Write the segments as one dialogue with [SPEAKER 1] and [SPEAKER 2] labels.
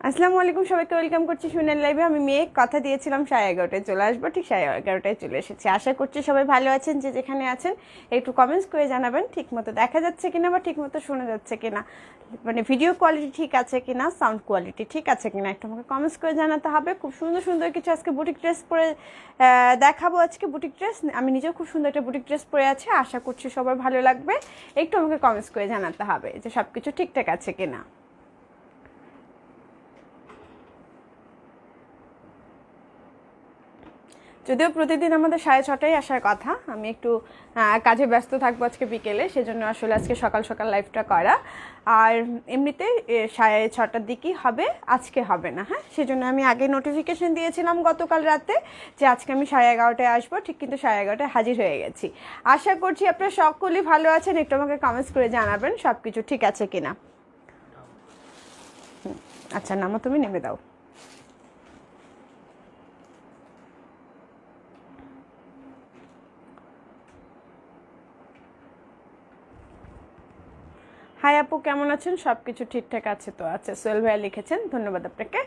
[SPEAKER 1] আসসালামু আলাইকুম, সবাইকে ওয়েলকাম করছি শুনেন লাইভে। আমি মেয়ে কথা দিয়েছিলাম 11:30টায় চলে আসবো, ঠিক 11:30টায় চলে এসেছি। আশা করছি সবাই ভালো আছেন, যে যেখানে আছেন একটু কমেন্টস করে জানাবেন ঠিকমতো দেখা যাচ্ছে কিনা বা ঠিকমতো শোনা যাচ্ছে কিনা, মানে ভিডিও কোয়ালিটি ঠিক আছে কিনা, সাউন্ড কোয়ালিটি ঠিক আছে কিনা একটু আমাকে কমেন্টস করে জানাতে হবে। খুব সুন্দর সুন্দর কিছু আজকে বুটিক ড্রেস পরে দেখাবো। আজকে বুটিক ড্রেস, আমি নিজেও খুব সুন্দর একটা বুটিক ড্রেস পরে আছি, আশা করছি সবার ভালো লাগবে। একটু আমাকে কমেন্টস করে জানাতে হবে যে সব কিছু ঠিকঠাক আছে কিনা। যদিও প্রতিদিন আমাদের 6:30টায় আসার কথা, আমি একটু কাজে ব্যস্ত থাকবো আজকে বিকেলে, সেজন্য আসলে আজকে সকাল সকাল লাইভটা করা। আর এমনিতে 6:30টার দিকেই হবে, আজকে হবে না। হ্যাঁ, সেজন্য আমি আগে নোটিফিকেশন দিয়েছিলাম গতকাল রাতে যে আজকে আমি 11:30টায় আসবো, ঠিক কিন্তু 11:30টায় হাজির হয়ে গেছি। আশা করছি আপনারা সকলেই ভালো আছেন, একটু আমাকে কমেন্টস করে জানাবেন সব কিছু ঠিক আছে কিনা। আচ্ছা নামো, তুমি নেমে দাও। হাই আপু, কেমন আছেন? সব কিছু ঠিকঠাক আছে তো? আচ্ছা, সোহেল ভাইয়া লিখেছেন, ধন্যবাদ আপনাকে।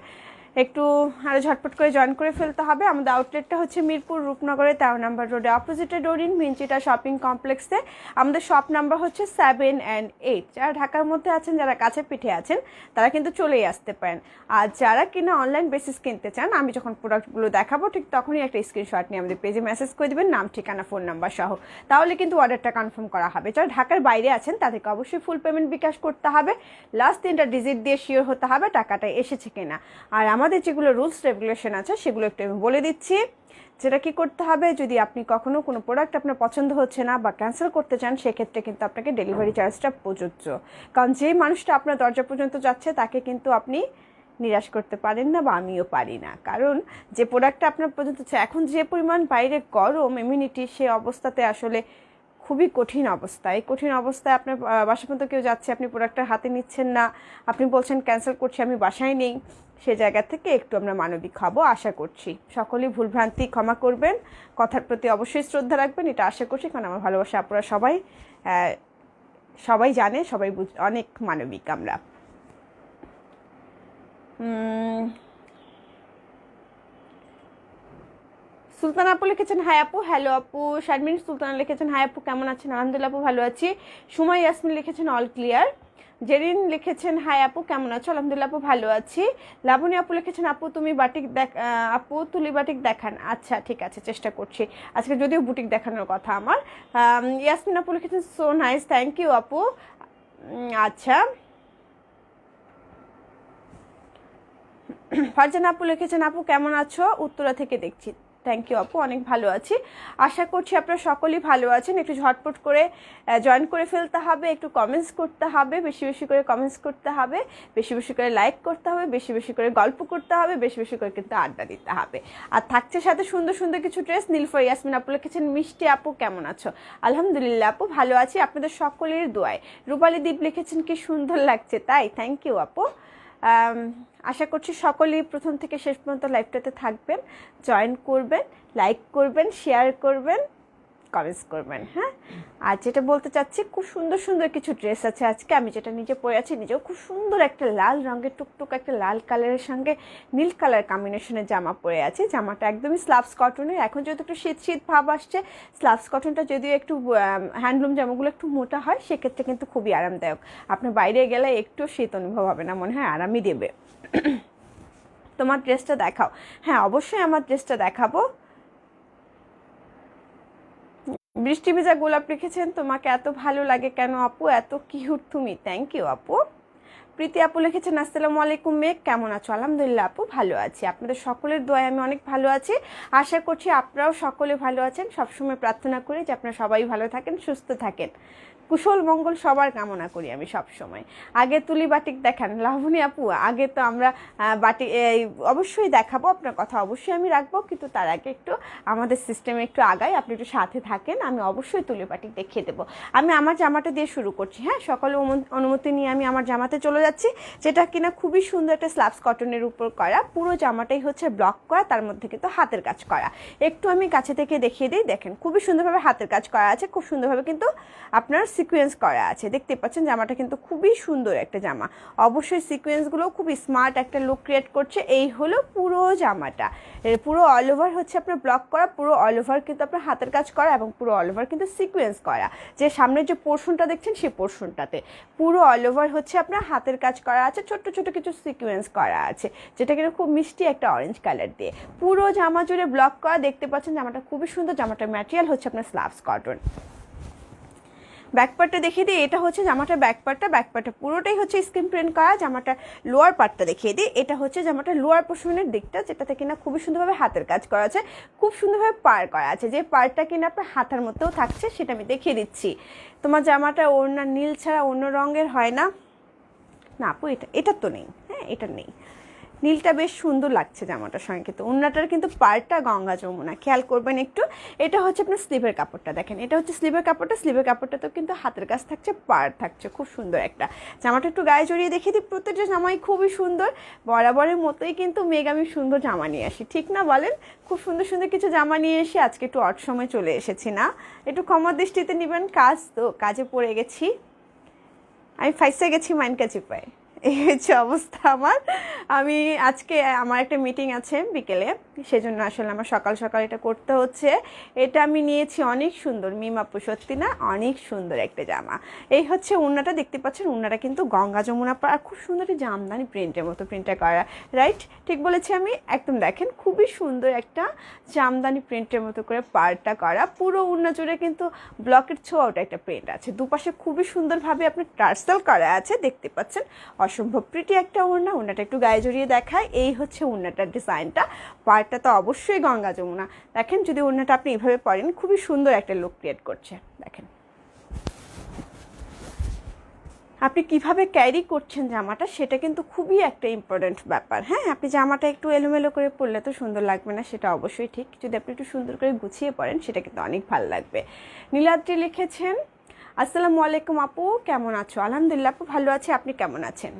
[SPEAKER 1] একটু আরও ঝটপট করে জয়েন করে ফেলতে হবে। আমাদের আউটলেটটা হচ্ছে মিরপুর রূপনগরে 13 নম্বর রোডে, অপোজিটে ডোরিন ভিঞ্চিটা শপিং কমপ্লেক্সে। আমাদের শপ নাম্বার হচ্ছে 7 and 8। যারা ঢাকার মধ্যে আছেন, যারা কাছে পিঠে আছেন, তারা কিন্তু চলেই আসতে পারেন। আর যারা কিনা অনলাইন বেসিস কিনতে চান, আমি যখন প্রোডাক্টগুলো দেখাবো ঠিক তখনই একটা স্ক্রিনশট নিয়ে আমাদের পেজে মেসেজ করে দেবেন, নাম ঠিকানা ফোন নাম্বার সহ, তাহলে কিন্তু অর্ডারটা কনফার্ম করা হবে। যারা ঢাকার বাইরে আছেন তাদেরকে অবশ্যই ফুল পেমেন্ট বিকাশ করতে হবে, লাস্ট 3টা ডিজিট দিয়ে শিওর হতে হবে টাকাটা এসেছে কিনা। আর আমাদের যেগুলো রুলস রেগুলেশন আছে সেগুলো একটু আমি বলে দিচ্ছি। যেটা কি করতে হবে, যদি আপনি কখনো কোনো প্রোডাক্ট আপনার পছন্দ হচ্ছে না বা ক্যান্সেল করতে চান, সেক্ষেত্রে কিন্তু আপনাকে ডেলিভারি চার্জটা প্রযোজ্য। কারণ যেই মানুষটা আপনার দরজা পর্যন্ত যাচ্ছে তাকে কিন্তু আপনি নিরাশ করতে পারেন না, বা আমিও পারি না। কারণ যে প্রোডাক্টটা আপনার পর্যন্ত এখন যে পরিমাণ বাইরে গরম ইমিউনিটি, সে অবস্থাতে আসলে খুবই কঠিন অবস্থা। এই কঠিন অবস্থায় আপনার বাসা পর্যন্ত কেউ যাচ্ছে, আপনি প্রোডাক্টটা হাতে নিচ্ছেন না, আপনি বলছেন ক্যান্সেল করছি, আমি বাসায় নেই। সে জায়গা থেকে একটু আমরা মানবিক হব, আশা করছি সকলেই ভুলভ্রান্তি ক্ষমা করবেন, কথার প্রতি অবশ্যই শ্রদ্ধা রাখবেন, এটা আশা করছি। কারণ আমার ভালোবাসা আপনারা সবাই সবাই জানে, সবাই অনেক মানবিক আমরা। সুলতান আপু লিখেছেন হাই আপু। হ্যালো আপু। শারমিন সুলতান লিখেছেন হাই আপু, কেমন আছেন? আলহামদুলিল্লাহ আপু, ভালো আছি। সুমাই ইয়াসমিন লিখেছেন অল ক্লিয়ার। জেরিন লিখেছেন হাই আপু, কেমন আছো? আলহামদুলিল্লাহ আপু, ভালো আছি। লাবণী আপু লিখেছেন আপু তুমি বাটিক আপু তুলি বাটিক দেখান। আচ্ছা ঠিক আছে, চেষ্টা করছি। আজকে যদিও বুটিক দেখানোর কথা আমার। ইয়াসমিন আপু লিখেছেন সো নাইস, থ্যাংক ইউ আপু। আচ্ছা, ফারজানা আপু লিখেছেন আপু কেমন আছো, উত্তরা থেকে দেখছি। থ্যাংক ইউ আপু, অনেক ভালো আছি। আশা করছি আপনারা সকলেই ভালো আছেন। একটু ঝটপট করে জয়েন করে ফেলতে হবে, একটু কমেন্টস করতে হবে, বেশি বেশি করে কমেন্টস করতে হবে, বেশি বেশি করে লাইক করতে হবে, বেশি বেশি করে গল্প করতে হবে, বেশি বেশি করে কিন্তু আড্ডা দিতে হবে। আর থাকছে সাথে সুন্দর সুন্দর কিছু ড্রেস। নীলফার ইয়াসমিন আপু লিখেছেন মিষ্টি আপু কেমন আছো? আলহামদুলিল্লাহ আপু, ভালো আছি আপনাদের সকলের দোয়ায়। রূপালী দীপ লিখেছেন কি সুন্দর লাগছে, তাই থ্যাংক ইউ আপু। আশা করছি সকলেই প্রথম থেকে শেষ পর্যন্ত লাইভটাতে থাকবেন, জয়েন করবেন, লাইক করবেন, শেয়ার করবেন, কমেন্টস করবেন। হ্যাঁ, আর যেটা বলতে চাচ্ছি, খুব সুন্দর সুন্দর কিছু ড্রেস আছে আজকে। আমি যেটা নিজে পরে আছি, নিজেও খুব সুন্দর একটা লাল রঙের টুকটুক একটা লাল কালারের সঙ্গে নীল কালার কম্বিনেশনের জামা পরে আছি। জামাটা একদমই স্লাভস কটনের। এখন যেহেতু একটু শীত শীত ভাব আসছে, স্লাভস কটনটা যদিও একটু হ্যান্ডলুম জামাগুলো একটু মোটা হয়, সেক্ষেত্রে কিন্তু খুবই আরামদায়ক। আপনার বাইরে গেলে একটু শীত অনুভব হবে না, মনে হয় আরামই দেবে। তোমার ড্রেসটা দেখাও। হ্যাঁ, অবশ্যই আমার ড্রেসটা দেখাবো। বৃষ্টি ভেজা গোলাপ লিখেছেন তোমাকে এত ভালো লাগে কেন আপু, এত কিউট তুমি। থ্যাংক ইউ আপু। প্রীতি আপু লিখেছেন আসসালামু আলাইকুম মেঘ, কেমন আছো? আলহামদুলিল্লাহ আপু, ভালো আছি। আপনাদের সকলের দোয়ায় আমি অনেক ভালো আছি। আশা করছি আপনারাও সকলে ভালো আছেন। সবসময় প্রার্থনা করি যে আপনারা সবাই ভালো থাকেন, সুস্থ থাকেন, কুশল মঙ্গল সবার কামনা করি আমি সব সময়। আগে তুলি বাটিক দেখান লাবণী আপু। আগে তো আমরা বাটিক অবশ্যই দেখাবো, আপনার কথা অবশ্যই আমি রাখবো, কিন্তু তার আগে একটু আমাদের সিস্টেমে একটু আগাই, আপনি একটু সাথে থাকেন, আমি অবশ্যই তুলি বাটিক দেখিয়ে দেবো। আমি আমার জামাটা দিয়ে শুরু করছি। হ্যাঁ, সকলে অনুমতি নিয়ে আমি আমার জামাতে চলে যাচ্ছি, যেটা কিনা খুবই সুন্দর একটা স্লাবস কটনের উপর করা। পুরো জামাটাই হচ্ছে ব্লক করা, তার মধ্যে কিন্তু হাতের কাজ করা। একটু আমি কাছে থেকে দেখিয়ে দিই, দেখেন খুবই সুন্দরভাবে হাতের কাজ করা আছে, খুব সুন্দরভাবে কিন্তু আপনার সিকোয়েন্স করা আছে, দেখতে পাচ্ছেন জামাটা কিন্তু খুবই সুন্দর একটা জামা। অবশ্যই সিকোয়েন্সগুলো খুব স্মার্ট একটা লুক ক্রিয়েট করছে। এই হলো পুরো জামাটা, এর পুরো অল ওভার হচ্ছে আপনার ব্লক করা, পুরো অল ওভার কিন্তু আপনার হাতের কাজ করা এবং পুরো অল ওভার কিন্তু সিকোয়েন্স করা। যে সামনের যে পোর্শনটা দেখছেন সেই পোর্শনটাতে পুরো অল ওভার হচ্ছে আপনার হাতের কাজ করা আছে, ছোট্ট ছোট কিছু সিকোয়েন্স করা আছে, যেটা কিন্তু খুব মিষ্টি একটা অরেঞ্জ কালার দিয়ে পুরো জামা জুড়ে ব্লক করা। দেখতে পাচ্ছেন জামাটা খুবই সুন্দর। জামাটার ম্যাটেরিয়াল হচ্ছে আপনার স্লাভস কটন। ব্যাকপার্টটা দেখিয়ে দিই, এটা হচ্ছে জামাটার ব্যাকপার্টটা পুরোটাই হচ্ছে স্ক্রিন প্রিন্ট করা। জামাটার লোয়ার পার্টটা দেখিয়ে দিই, এটা হচ্ছে জামাটার লোয়ার পোর্শনের দিকটা, যেটাতে কিনা খুবই সুন্দরভাবে হাতের কাজ করা আছে, খুব সুন্দরভাবে পার করা আছে। যে পারটা কিনা আপনার হাতার মধ্যেও থাকছে সেটা আমি দেখিয়ে দিচ্ছি। তোমার জামাটা ওড়না নীল ছাড়া অন্য রঙের হয় না? না আপু, এটা তো নেই, হ্যাঁ এটা নেই। নীলটা বেশ সুন্দর লাগছে জামাটার সঙ্গে, কিন্তু ওড়নাটার কিন্তু পাড়টা গঙ্গা যমুনা, খেয়াল করবেন একটু। এটা হচ্ছে আপনার স্লিভের কাপড়টা, দেখেন এটা হচ্ছে স্লিভের কাপড়টা তো কিন্তু হাতের কাজ থাকছে, পাড় থাকছে, খুব সুন্দর একটা। জামাটা একটু গায়ে জড়িয়ে দেখিয়ে দিই। প্রত্যেকটা জামাই খুবই সুন্দর, বরাবরের মতোই কিন্তু আমি সুন্দর জামা নিয়ে আসি, ঠিক না বলেন? খুব সুন্দর সুন্দর কিছু জামা নিয়ে এসে আজকে একটু অড সময় চলে এসেছি, না একটু ক্ষমার দৃষ্টিতে নেবেন, কাজ তো কাজে পড়ে গেছি, আমি ফাইসে গেছি মাইন কাছে পাই, এই হচ্ছে অবস্থা আমার। আমি আজকে আমার একটা মিটিং আছে বিকেলে, সেজন্য আসলে আমার সকাল সকাল এটা করতে হচ্ছে। এটা আমি নিয়েছি, অনেক সুন্দর মিমাপু, সত্যি না অনেক সুন্দর একটা জামা। এই হচ্ছে ওড়নাটা, দেখতে পাচ্ছেন ওড়নাটা কিন্তু গঙ্গা যমুনা পাড়, খুব সুন্দর জামদানি প্রিন্টের মতো প্রিন্টটা করা, রাইট? ঠিক বলেছি আমি? একদম দেখেন খুবই সুন্দর একটা জামদানি প্রিন্টের মতো করে পাড়টা করা। পুরো ওড়না জুড়ে কিন্তু ব্লকের ছোঁয়াটা একটা প্রিন্ট আছে, দুপাশে খুবই সুন্দরভাবে আপনার টার্সেল করা আছে, দেখতে পাচ্ছেন অসম্ভব প্রিটি একটা ওড়না। ওড়নাটা একটু গায়ে জড়িয়ে দেখায়, এই হচ্ছে ওড়নাটার ডিজাইনটা। পাড়টা তো অবশ্যই গঙ্গা যমুনা। দেখেন যদি ওড়নাটা আপনি এভাবে পরেন, খুবই সুন্দর একটা লুক ক্রিয়েট করছে। দেখেন আপনি কিভাবে ক্যারি করছেন জামাটা, সেটা কিন্তু খুবই একটা ইম্পর্ট্যান্ট ব্যাপার। হ্যাঁ, আপনি জামাটা একটু এলোমেলো করে পরলে তো সুন্দর লাগবে না, সেটা অবশ্যই ঠিক। যদি আপনি একটু সুন্দর করে গুছিয়ে পরেন, সেটা কিন্তু অনেক ভালো লাগবে। নীলাদ্রি লিখেছেন, আসসালামু আলাইকুম আপু, কেমন আছো? আলহামদুলিল্লাহ আপু, ভালো আছি, আপনি কেমন আছেন?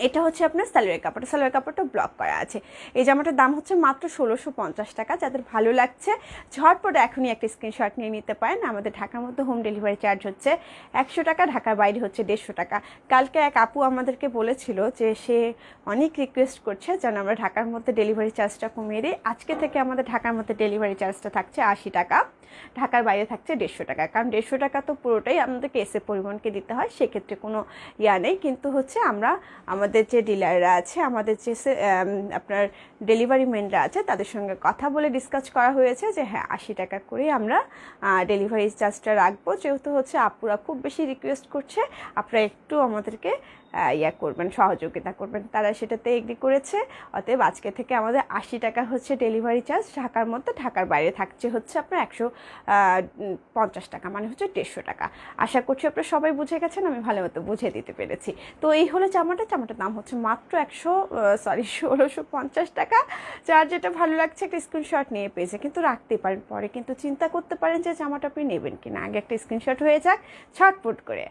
[SPEAKER 1] এটা হচ্ছে আপনার সালোয়ার কাপড়টা ব্লক করা আছে। এই জামাটার দাম হচ্ছে মাত্র 1650 টাকা। যাদের ভালো লাগছে ঝটপট এখনই একটা স্ক্রিনশট নিয়ে নিতে পারেন। আমাদের ঢাকার মধ্যে হোম ডেলিভারি চার্জ হচ্ছে 100 টাকা, ঢাকার বাইরে হচ্ছে 150 টাকা। কালকে এক আপু আমাদেরকে বলেছিল যে সে অনেক রিকোয়েস্ট করছে যেন আমরা ঢাকার মধ্যে ডেলিভারি চার্জটা কমিয়ে দিই। আজকে থেকে আমাদের ঢাকার মধ্যে ডেলিভারি চার্জটা থাকছে 80 টাকা, ঢাকার বাইরে থাকছে 150 টাকা। কারণ 150 টাকা তো পুরোটাই আমাদেরকে এসে পরিবহনকে দিতে হয়, সেক্ষেত্রে কোনো নেই। কিন্তু হচ্ছে আমরা আমাদের যে ডিলাররা আছে, আমাদের যে আপনার ডেলিভারি ম্যানরা আছে, তাদের সঙ্গে কথা বলে ডিসকাস করা হয়েছে যে হ্যাঁ 80 টাকা করে আমরা ডেলিভারি চার্জটা রাখবো। যেহেতু হচ্ছে আপুরা খুব বেশি রিকোয়েস্ট করছে, আপনারা একটু আমাদেরকে করবেন, সহযোগিতা করবেন। তারা সেটাতে এগ্রি করেছে। অতএব আজকে থেকে আমাদের 80 টাকা হচ্ছে ডেলিভারি চার্জ ঢাকার মধ্যে, ঢাকার বাইরে থাকছে হচ্ছে আপনার 150 টাকা, মানে হচ্ছে 150 টাকা। আশা করছি আপনারা সবাই বুঝে গেছেন, আমি ভালো মতো বুঝে দিতে পেরেছি। তো এই হলো জামাটার দাম হচ্ছে মাত্র 1650 টাকা। যার যেটা ভালো লাগছে একটা স্ক্রিনশট নিয়ে পেয়েছে, কিন্তু রাখতে পারেন, পরে কিন্তু চিন্তা করতে পারেন যে জামাটা আপনি নেবেন কিনা। আগে একটা স্ক্রিনশট হয়ে যাক, ছটফট করে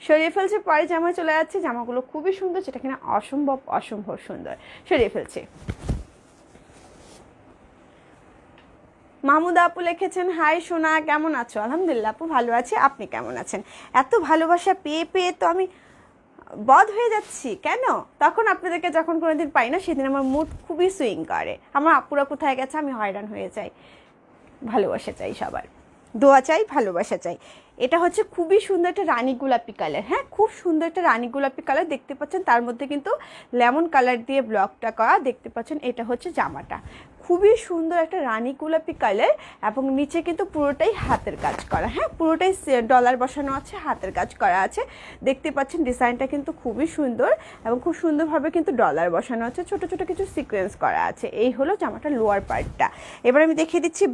[SPEAKER 1] সরিয়ে ফেলছে, পরে জামায় চলে যাচ্ছে। জামাগুলো খুবই সুন্দর, যেটা কিনা অসম্ভব সুন্দর। সরিয়ে ফেলছে। মাহমুদ আপু লিখেছেন, হাই সোনা, কেমন আছো? আলহামদুলিল্লাহ আপু, ভালো আছি, আপনি কেমন আছেন? এত ভালোবাসা পেয়ে পেয়ে তো আমি বধ হয়ে যাচ্ছি। কেন? তখন আপনাদেরকে যখন কোনোদিন পাই না, সেদিন আমার মুড খুবই সুইং করে। আমার আপুরা কোথায় গেছে, আমি হয়রান হয়ে যাই। ভালোবাসা চাই, সবার দোয়া চাই, ভালোবাসা চাই। এটা হচ্ছে খুবই সুন্দর একটা রানী গোলাপি কালার। হ্যাঁ, খুব সুন্দর একটা রানী গোলাপি কালার, দেখতে পাচ্ছেন। তার মধ্যে কিন্তু লেমন কালার দিয়ে ব্লকটা করা, দেখতে পাচ্ছেন। এটা হচ্ছে জামাটা, খুবই সুন্দর একটা রানী গোলাপি কালার, এবং নিচে কিন্তু পুরোটাই হাতের কাজ করা। হ্যাঁ, পুরোটাই ডলার বসানো আছে, হাতের কাজ করা আছে, দেখতে পাচ্ছেন। ডিজাইনটা কিন্তু খুবই সুন্দর, এবং খুব সুন্দরভাবে কিন্তু ডলার বসানো আছে, ছোট ছোট কিছু সিকোয়েন্স করা আছে। এই হলো জামাটার লোয়ার পার্টটা। এবার আমি দেখিয়ে দিচ্ছি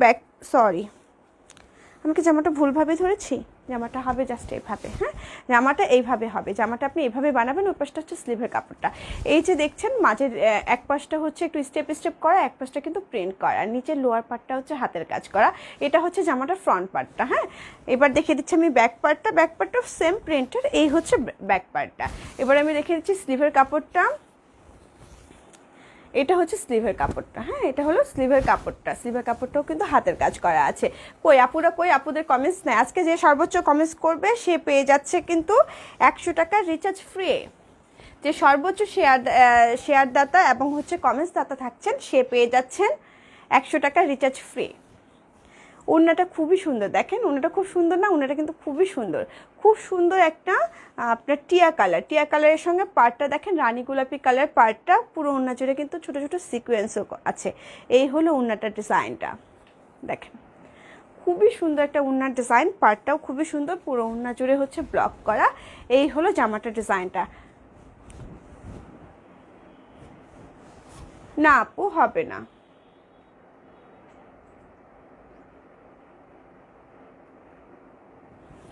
[SPEAKER 1] আমি কি জামাটা ভুলভাবে ধরেছি? জামাটা হবে জাস্ট এইভাবে। হ্যাঁ, জামাটা এইভাবে হবে। জামাটা আপনি এইভাবে বানাবেন। ওই পাশটা হচ্ছে স্লিভের কাপড়টা, এই যে দেখছেন মাঝের এক পাশটা হচ্ছে একটু স্টেপ করা, এক পাশটা কিন্তু প্রিন্ট করা, নিচের লোয়ার পার্টটা হচ্ছে হাতের কাজ করা। এটা হচ্ছে জামাটার ফ্রন্ট পার্টটা। হ্যাঁ, এবার দেখিয়ে দিচ্ছি আমি ব্যাক পার্টটা সেম প্রিন্টের। এই হচ্ছে ব্যাক পার্টটা। এবার আমি দেখিয়ে দিচ্ছি স্লিভের কাপড়টা। এটা হচ্ছে স্লিভের কাপড়টা, হ্যাঁ এটা হলো স্লিভের কাপড়টা। স্লিভের কাপড়টাও কিন্তু হাতের কাজ করা আছে। কই আপুরা, কই আপুদের কমেন্টস নেই? আজকে যে সর্বোচ্চ কমেন্টস করবে সে পেয়ে যাচ্ছে কিন্তু 100 টাকার রিচার্জ ফ্রি। যে সর্বোচ্চ শেয়ারদাতা এবং হচ্ছে কমেন্টস দাতা থাকছেন সে পেয়ে যাচ্ছেন 100 টাকার রিচার্জ ফ্রি। ওড়নাটা খুবই সুন্দর, দেখেন ওড়নাটা খুব সুন্দর না? ওড়নাটা কিন্তু খুবই সুন্দর, খুব সুন্দর একটা আপনার টিয়া কালারের সঙ্গে পাড়টা দেখেন রানী গোলাপি কালার পাড়টা, পুরো ওড়না জুড়ে কিন্তু ছোট ছোট সিকোয়েন্সও আছে। এই হলো ওড়নাটার ডিজাইনটা, দেখেন খুবই সুন্দর একটা ওড়নার ডিজাইন, পাড়টাও খুবই সুন্দর, পুরো ওড়না জুড়ে হচ্ছে ব্লক করা। এই হলো জামাটার ডিজাইনটা। না আপু হবে না,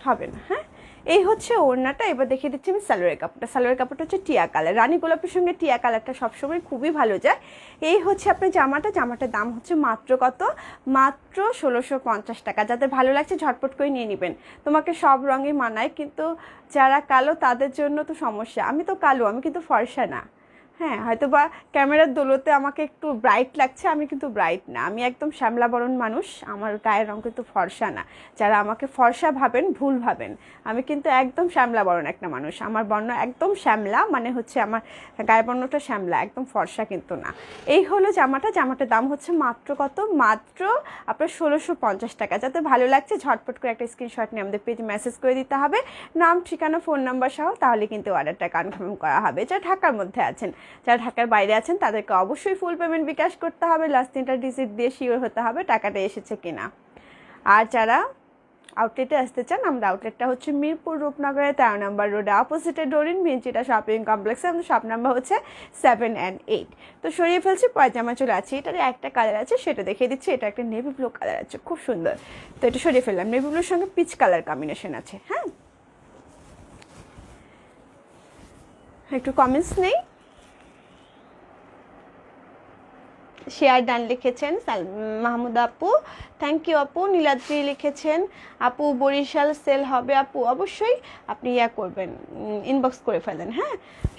[SPEAKER 1] হবে না। হ্যাঁ এই হচ্ছে ওড়নাটা। এবার দেখিয়ে দিচ্ছি আমি সালোয়ারের কাপড়টা। সালোয়ারের কাপড়টা হচ্ছে টিয়া কালার, রানী গোলাপের সঙ্গে টিয়া কালারটা সবসময় খুবই ভালো যায়। এই হচ্ছে আপনার জামাটার দাম হচ্ছে মাত্র কত? মাত্র 1650 টাকা। যাদের ভালো লাগছে ঝটপট করে নিয়ে নেবেন। তোমাকে সব রঙে মানায়, কিন্তু যারা কালো তাদের জন্য তো সমস্যা। আমি তো কালো, আমি কিন্তু ফর্সা না। হ্যাঁ হয়তো বা ক্যামেরার দোলতে আমাকে একটু ব্রাইট লাগছে, আমি কিন্তু ব্রাইট না, আমি একদম শ্যামলা বরণ মানুষ, আমার গায়ের রঙ কিন্তু ফর্সা না। যারা আমাকে ফর্সা ভাবেন ভুল ভাবেন, আমি কিন্তু একদম শ্যামলা বরণ একটা মানুষ। আমার বর্ণ একদম শ্যামলা, মানে হচ্ছে আমার গায়ের বর্ণটা শ্যামলা, একদম ফর্সা কিন্তু না। এই হলো জামাটার দাম হচ্ছে মাত্র কত? মাত্র আপনার 1650 টাকা। যাতে ভালো লাগছে ঝটপট করে একটা স্ক্রিনশট নিয়ে আমাদের পেজে মেসেজ করে দিতে হবে, নাম ঠিকানা ফোন নাম্বার সহ, তাহলে কিন্তু অর্ডারটা কনফার্ম করা হবে। যারা ঢাকার মধ্যে আছেন, যারা ঢাকার বাইরে আছেন তাদেরকে অবশ্যই ফুল পেমেন্ট বিকাশ করতে হবে, লাস্ট 3টা ডিজিট দিয়ে শিওর হতে হবে টাকাটা এসেছে কিনা। আর যারা আউটলেটে আসতে চান, আমরা আউটলেটটা হচ্ছে মিরপুর রূপনগরের 13 নম্বর রোডে অপোজিটে ডোরিন ভিঞ্চিটা শপিং কমপ্লেক্সে। আমাদের শপ নাম্বার হচ্ছে 7 and 8। তো সরিয়ে ফেলছি, পয়জামা চলে আছে। এটার একটা কালার আছে সেটা দেখিয়ে দিচ্ছি। এটা একটা নেভি ব্লু কালার আছে, খুব সুন্দর। তো এটা সরিয়ে ফেললাম। নেভি ব্লুর সঙ্গে পিচ কালার কম্বিনেশন আছে। হ্যাঁ একটু কমেন্টস নেই। শেয়ার ডান লিখেছেন মাহমুদ আপু, থ্যাংক ইউ আপু। নীলাদ্রি লিখেছেন আপু বরিশাল সেল হবে আপু? অবশ্যই আপনি করবেন, ইনবক্স করে ফেলেন। হ্যাঁ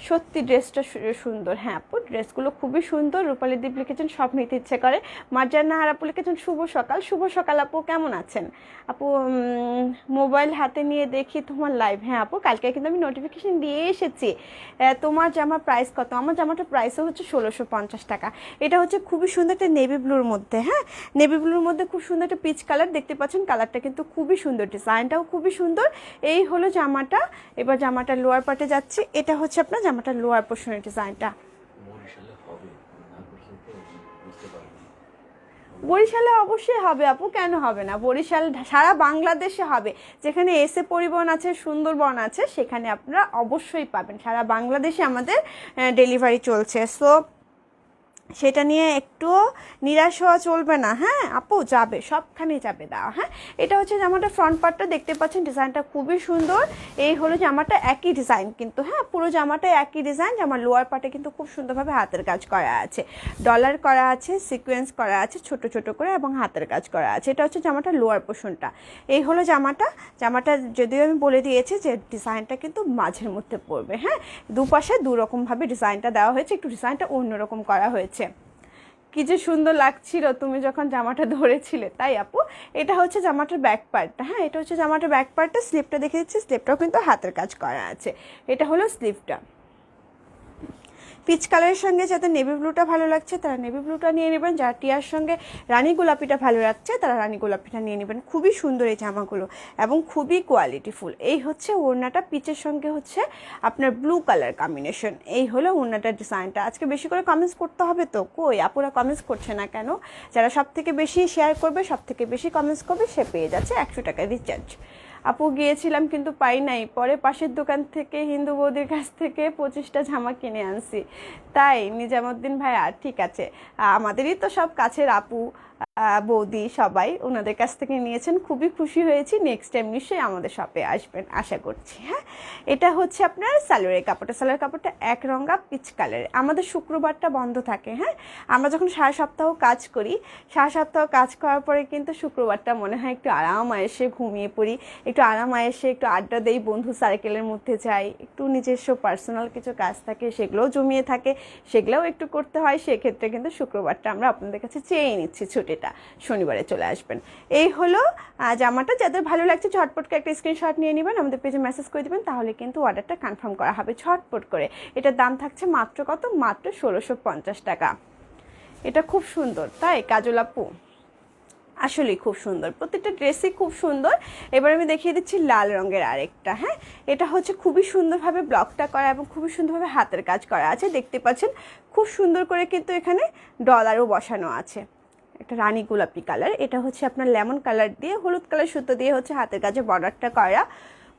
[SPEAKER 1] সত্যি ড্রেসটা সুন্দর। হ্যাঁ আপু ড্রেসগুলো খুবই সুন্দর। রূপালী দ্বীপ লিখেছেন সব নিতে ইচ্ছে করে। মার্জানাহার আপু লিখেছেন শুভ সকাল। শুভ সকাল আপু, কেমন আছেন আপু? মোবাইল হাতে নিয়ে দেখি তোমার লাইভ। হ্যাঁ আপু কালকে কিন্তু আমি নোটিফিকেশন দিয়ে এসেছি। তোমার জামার প্রাইস কত? আমার জামাটার প্রাইসও হচ্ছে 1650 টাকা। এটা হচ্ছে খুবই সুন্দর একটা নেভি ব্লুর মধ্যে। হ্যাঁ নেভি ব্লুর মধ্যে খুব সুন্দর একটা পিচ কালার দেখতে পাচ্ছেন, কালারটা কিন্তু খুবই সুন্দর, ডিজাইনটাও খুবই সুন্দর। এই হলো জামাটা। এবার জামাটার লোয়ার পার্টে যাচ্ছি। এটা হচ্ছে আপনার জামাটার লোয়ার পোর্শনের ডিজাইনটা। বরিশালে অবশ্যই হবে আপু, কেন হবে না? বরিশাল সারা বাংলাদেশে হবে। যেখানে এসে পরিবহন আছে, সুন্দরবন আছে, সেখানে আপনারা অবশ্যই পাবেন। সারা বাংলাদেশে আমাদের ডেলিভারি চলছে। সো সেটা নিয়ে একটুও নিরাশ হওয়া চলবে না। হ্যাঁ আপু যাবে, সবখানে যাবে দাও। হ্যাঁ এটা হচ্ছে জামাটা ফ্রন্ট পার্টটা দেখতে পাচ্ছেন, ডিজাইনটা খুবই সুন্দর। এই হলো জামাটা, একই ডিজাইন কিন্তু। হ্যাঁ পুরো জামাটা একই ডিজাইন। জামার লোয়ার পার্টে কিন্তু খুব সুন্দরভাবে হাতের কাজ করা আছে, ডলার করা আছে, সিকোয়েন্স করা আছে ছোট ছোট করে, এবং হাতের কাজ করা আছে। এটা হচ্ছে জামাটা লোয়ার পোর্শনটা। এই হলো জামাটা যদিও আমি বলে দিয়েছি যে ডিজাইনটা কিন্তু মাঝের মধ্যে পড়বে। হ্যাঁ দুপাশে দুরকমভাবে ডিজাইনটা দেওয়া হয়েছে, একটু ডিজাইনটা অন্যরকম করা হয়েছে। কি যে সুন্দর লাগছিল তুমি যখন জামাটা ধরেছিলে, তাই আপু। এটা হচ্ছে জামাটার ব্যাক পার্টটা। হ্যাঁ এটা হচ্ছে জামাটার ব্যাক পার্টটা। স্লিপটা দেখে দিচ্ছি, স্লিপটাও কিন্তু হাতের কাজ করা আছে। এটা হলো স্লিপটা। পিচ কালারের সঙ্গে যাদের নেভি ব্লুটা ভালো লাগছে তারা নেভি ব্লুটা নিয়ে নেবেন, যারা টিয়ার সঙ্গে রানী গোলাপিটা ভালো লাগছে তারা রানী গোলাপিটা নিয়ে নেবেন। খুবই সুন্দর এই জামাগুলো এবং খুবই কোয়ালিটিফুল। এই হচ্ছে ওড়নাটা, পিচের সঙ্গে হচ্ছে আপনার ব্লু কালার কম্বিনেশন। এই হলো ওড়নাটার ডিজাইনটা। আজকে বেশি করে কমেন্টস করতে হবে তো, কই আপুরা কমেন্টস করছে না কেন? যারা সব থেকে বেশি শেয়ার করবে, সব থেকে বেশি কমেন্টস করবে, সে পেয়ে যাচ্ছে 100 টাকা রিচার্জ। আপু গিয়েছিলাম কিন্তু পাই নাই, পরে পাশের দোকান থেকে হিন্দু বৌদির কাছ থেকে 25টা জামা কিনে আনছি। তাই নিজামুদ্দিন ভাইয়া, ঠিক আছে, আমাদেরই তো সব কাছের আপু, বৌদি সবাই ওনাদের কাছ থেকে নিয়েছেন, খুবই খুশি হয়েছি। নেক্সট টাইম নিশ্চয়ই আমাদের শপে আসবেন আশা করছি। হ্যাঁ, এটা হচ্ছে আপনার সালোয়ারের কাপড়টা। সালোয়ার কাপড়টা এক রঙা পিচ কালারের। আমাদের শুক্রবারটা বন্ধ থাকে। হ্যাঁ, আমরা যখন সারা সপ্তাহ কাজ করি, সারা সপ্তাহ কাজ করার পরে কিন্তু শুক্রবারটা মনে হয় একটু আরাম এসে ঘুমিয়ে পড়ি, একটু আরাম এসে একটু আড্ডা দেই, বন্ধু সার্কেলের মধ্যে যাই, একটু নিজস্ব পার্সোনাল কিছু কাজ থাকে সেগুলোও জমিয়ে থাকে, সেগুলোও একটু করতে হয়। সেক্ষেত্রে কিন্তু শুক্রবারটা আমরা আপনাদের কাছে চেয়ে নিচ্ছি ছুটিটা, শনিবারে চলে আসবেন। এই হলো জামাটা। যাদের ভালো লাগছে ঝটপট করে একটা স্ক্রিনশট নিয়ে নেবেন, আমাদের পেজে মেসেজ করে দেবেন, তাহলে কিন্তু অর্ডারটা কনফার্ম করা হবে ঝটপট করে। এটার দাম থাকছে মাত্র কত? মাত্র 1650 টাকা। এটা খুব সুন্দর, তাই কাজল আপু? আসলেই খুব সুন্দর, প্রত্যেকটা ড্রেসই খুব সুন্দর। এবার আমি দেখিয়ে দিচ্ছি লাল রঙের আরেকটা। হ্যাঁ, এটা হচ্ছে খুবই সুন্দরভাবে ব্লকটা করা এবং খুবই সুন্দরভাবে হাতের কাজ করা আছে, দেখতে পাচ্ছেন। খুব সুন্দর করে কিন্তু এখানে ডলারও বসানো আছে, একটা রানী গোলাপি কালার। এটা হচ্ছে আপনার লেমন কালার দিয়ে হলুদ কালার সুতো দিয়ে হচ্ছে হাতের কাছে বর্ডারটা করা।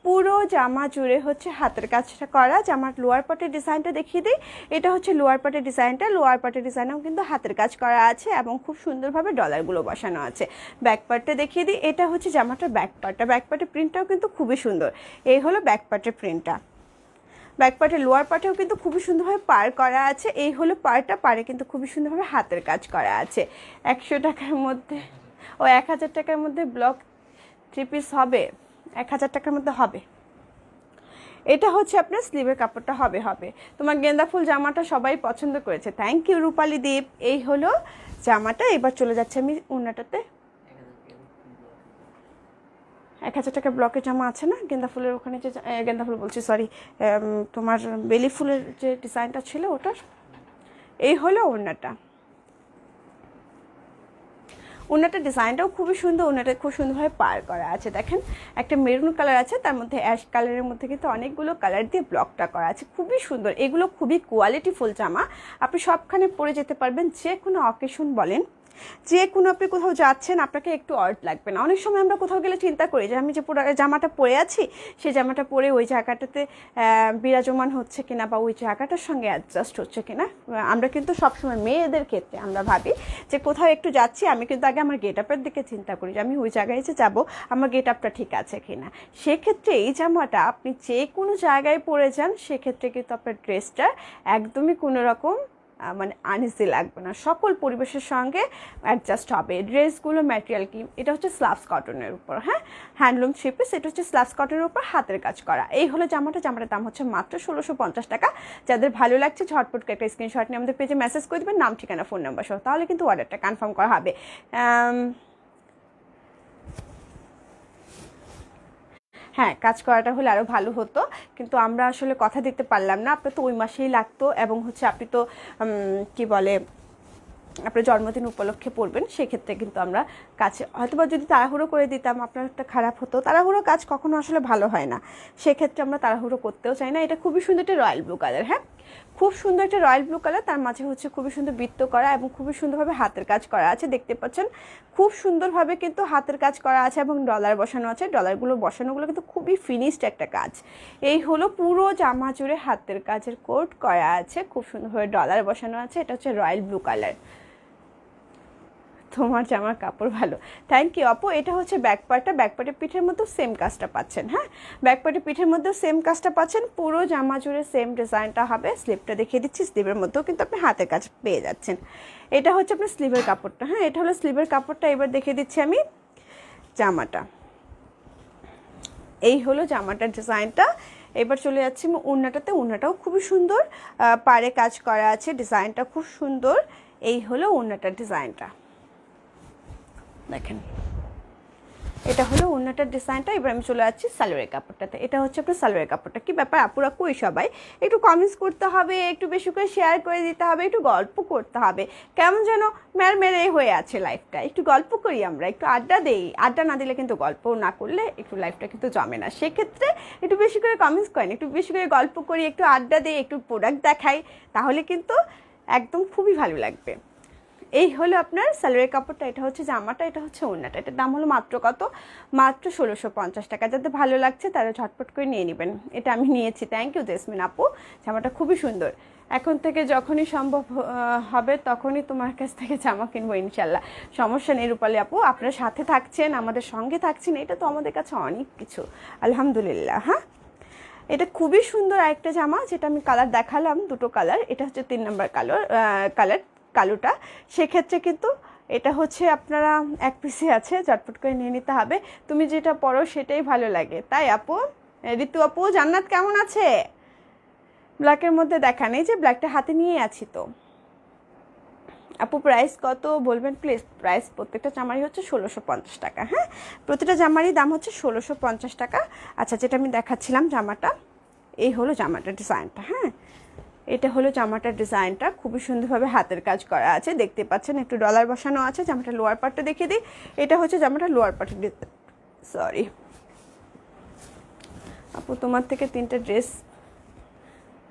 [SPEAKER 1] পুরো জামা জুড়ে হচ্ছে হাতের কাজটা করা। জামার লোয়ার পার্টের ডিজাইনটা দেখিয়ে দিই। এটা হচ্ছে লোয়ার পার্টের ডিজাইনটা। লোয়ার পার্টের ডিজাইনেও কিন্তু হাতের কাজ করা আছে এবং খুব সুন্দরভাবে ডলারগুলো বসানো আছে। ব্যাক পার্টটা দেখিয়ে দিই। এটা হচ্ছে জামাটার ব্যাক পার্টটা। ব্যাক পার্টের প্রিন্টটাও কিন্তু খুবই সুন্দর। এই হলো ব্যাক পার্টের প্রিন্টটা। ব্যাক পার্টের লোয়ার পার্টেও কিন্তু খুবই সুন্দরভাবে পার করা আছে। এই হলো পাড়টা, পাড়ে কিন্তু খুবই সুন্দরভাবে হাতের কাজ করা আছে। 100 টাকার মধ্যে, 1000 টাকার মধ্যে ব্লক 3 পিস হবে, 1000 টাকার মধ্যে হবে। এটা হচ্ছে আপনার স্লিভের কাপড়টা হবে। তোমার গেন্দা ফুল জামাটা সবাই পছন্দ করেছে, থ্যাংক ইউ রূপালী দীপ। এই হলো জামাটা। এবার চলে যাচ্ছে আমি ওড়নাটাতে। 1000 টাকা ব্লকের জামা আছে না, গেন্দা ফুলের ওখানে যে, গেন্দা ফুল বলছি সরি, তোমার বেলি ফুলের যে ডিজাইনটা ছিল ওটার। এই হলো ওড়নাটা। ওড়নাটার ডিজাইনটাও খুবই সুন্দর, ওড়নাটা খুব সুন্দরভাবে পার করা আছে। দেখেন, একটা মেরুন কালার আছে, তার মধ্যে অ্যাশ কালারের মধ্যে কিন্তু অনেকগুলো কালার দিয়ে ব্লকটা করা আছে, খুবই সুন্দর। এগুলো খুবই কোয়ালিটিফুল জামা, আপনি সবখানে পরে যেতে পারবেন, যে কোনো অকেশন বলেন, যে কোনো আপনি কোথাও যাচ্ছেন আপনাকে একটু অড লাগবে না। অনেক সময় আমরা কোথাও গেলে চিন্তা করি যে আমি যে পুরো জামাটা পরে আছি, সেই জামাটা পরে ওই জায়গাটাতে বিরাজমান হচ্ছে কিনা বা ওই জায়গাটার সঙ্গে অ্যাডজাস্ট হচ্ছে কিনা। আমরা কিন্তু সবসময় মেয়েদের ক্ষেত্রে আমরা ভাবি যে কোথাও একটু যাচ্ছি, আমি কিন্তু আগে আমার গেট আপের দিকে চিন্তা করি যে আমি ওই জায়গায় যে যাবো আমার গেট আপটা ঠিক আছে কিনা। সেক্ষেত্রে এই জামাটা আপনি যে কোনো জায়গায় পরে যান, সেক্ষেত্রে কিন্তু আপনার ড্রেসটা একদমই কোনো রকম মানে আনইজি লাগবে না, সকল পরিবেশের সঙ্গে অ্যাডজাস্ট হবে। ড্রেসগুলো ম্যাটেরিয়াল কি, এটা হচ্ছে স্লাবস কটনের উপর, হ্যাঁ, হ্যান্ডলুম 3 পিস। এটা হচ্ছে স্লাবস কটনের উপর হাতের কাজ করা। এই হলো জামাটা। জামাটার দাম হচ্ছে মাত্র 1650 টাকা। যাদের ভালো লাগছে ঝটপট করে একটা স্ক্রিনশট নিয়ে আমাদের পেজে মেসেজ করে দেবেন, নাম ঠিকানা ফোন নাম্বার সহ, তাহলে কিন্তু অর্ডারটা কনফার্ম করা হবে। হ্যাঁ, কাজ করাটা হলে আরও ভালো হতো, কিন্তু আমরা আসলে কথা দিতে পারলাম না। আপনার তো ওই মাসেই লাগতো এবং হচ্ছে আপনি তো কি বলে আপনার জন্মদিন উপলক্ষে পড়বেন, সেক্ষেত্রে কিন্তু আমরা কাছে হয়তোবা যদি তাড়াহুড়ো করে দিতাম আপনার একটা খারাপ হতো। তাড়াহুড়ো কাজ কখনো আসলে ভালো হয় না, সেক্ষেত্রে আমরা তাড়াহুড়ো করতেও চাই না। এটা খুবই সুন্দর একটা রয়্যাল ব্লু কালার। হ্যাঁ, খুব সুন্দর একটা রয়্যাল ব্লু কালার, তার মাঝে হচ্ছে খুবই সুন্দর বৃত্ত করা এবং খুবই সুন্দরভাবে হাতের কাজ করা আছে, দেখতে পাচ্ছেন। খুব সুন্দরভাবে কিন্তু হাতের কাজ করা আছে এবং ডলার বসানো আছে। ডলারগুলো বসানোগুলো কিন্তু খুবই ফিনিশড একটা কাজ। এই হলো পুরো জামা জুড়ে হাতের কাজের কোট করা আছে, খুব সুন্দরভাবে ডলার বসানো আছে। এটা হচ্ছে রয়্যাল ব্লু কালার। তোমার জামার কাপড় ভালো, থ্যাংক ইউ আপু। এটা হচ্ছে ব্যাক পার্টটা। ব্যাক পার্টের পিঠের মধ্যেও সেম কাজটা পাচ্ছেন। হ্যাঁ, ব্যাক পার্টের পিঠের মধ্যেও সেম কাজটা পাচ্ছেন, পুরো জামা জুড়ে সেম ডিজাইনটা হবে। স্লিভটা দেখিয়ে দিচ্ছি, স্লিভের মধ্যেও কিন্তু আপনি হাতের কাজ পেয়ে যাচ্ছেন। এটা হচ্ছে আপনার স্লিভের কাপড়টা। হ্যাঁ, এটা হলো স্লিভের কাপড়টা। এবার দেখিয়ে দিচ্ছি আমি জামাটা। এই হলো জামাটার ডিজাইনটা। এবার চলে যাচ্ছি ওড়নাটাতে। ওড়নাটাও খুবই সুন্দর, পাড়ে কাজ করা আছে, ডিজাইনটা খুব সুন্দর। এই হলো ওড়নাটার ডিজাইনটা, দেখেন। এটা হলো ওড়নাটার ডিজাইনটা। এবার আমি চলে যাচ্ছি সালোয়ারের কাপড়টাতে। এটা হচ্ছে আপনার সালোয়ারের কাপড়টা। কি ব্যাপার আপুরা কই সবাই? একটু কমেন্টস করতে হবে, একটু বেশি করে শেয়ার করে দিতে হবে, একটু গল্প করতে হবে। কেমন যেন মেরে হয়ে আছে লাইফটা। একটু গল্প করি আমরা, একটু আড্ডা দেই। আড্ডা না দিলে কিন্তু, গল্প না করলে একটু লাইফটা কিন্তু জমে না। সেক্ষেত্রে একটু বেশি করে কমেন্টস করেন, একটু বেশি করে গল্প করি, একটু আড্ডা দিই, একটু প্রোডাক্ট দেখাই, তাহলে কিন্তু একদম খুবই ভালো লাগবে। এই হলো আপনার সালোয়ারের কাপড়টা। এটা হচ্ছে জামাটা, এটা হচ্ছে ওড়নাটা। এটার দাম হলো মাত্র কত? মাত্র 1650 টাকা। যাদের ভালো লাগছে তারা ঝটপট করে নিয়ে নেবেন। এটা আমি নিয়েছি, থ্যাংক ইউ জেসমিন আপু। জামাটা খুবই সুন্দর, এখন থেকে যখনই সম্ভব হবে তখনই তোমার কাছ থেকে জামা কিনবো ইনশাল্লাহ। সমস্যা নেই রূপালী আপু, আপনার সাথে থাকছেন, আমাদের সঙ্গে থাকছেন, এটা তো আমাদের কাছে অনেক কিছু, আলহামদুলিল্লাহ। হ্যাঁ, এটা খুবই সুন্দর একটা জামা, যেটা আমি কালার দেখালাম, দুটো কালার। এটা হচ্ছে 3 নম্বর কালোটা। সেক্ষেত্রে কিন্তু এটা হচ্ছে আপনারা এক পিসে আছে, ঝটপট করে নিয়ে নিতে হবে। তুমি যেটা পরো সেটাই ভালো লাগে, তাই আপু। ঋতু আপু, জান্নাত কেমন আছে? ব্ল্যাকের মধ্যে দেখা নেই, যে ব্ল্যাকটা হাতে নিয়ে আছি তো। আপু প্রাইস কত বলবেন প্লিজ? প্রাইস প্রত্যেকটা জামারই হচ্ছে 1650 টাকা। হ্যাঁ, প্রতিটা জামারই দাম হচ্ছে 1650 টাকা। আচ্ছা, যেটা আমি দেখাচ্ছিলাম জামাটা, এই হলো জামাটার ডিজাইনটা। হ্যাঁ, এটা হলো জামাটার ডিজাইনটা, খুবই সুন্দরভাবে হাতের কাজ করা আছে, দেখতে পাচ্ছেন একটু ডলার বসানো আছে। জামাটা লোয়ার পার্টটা দেখিয়ে দিই, এটা হচ্ছে জামাটা লোয়ার পার্টের। সরি আপু, তোমার থেকে 3টা ড্রেস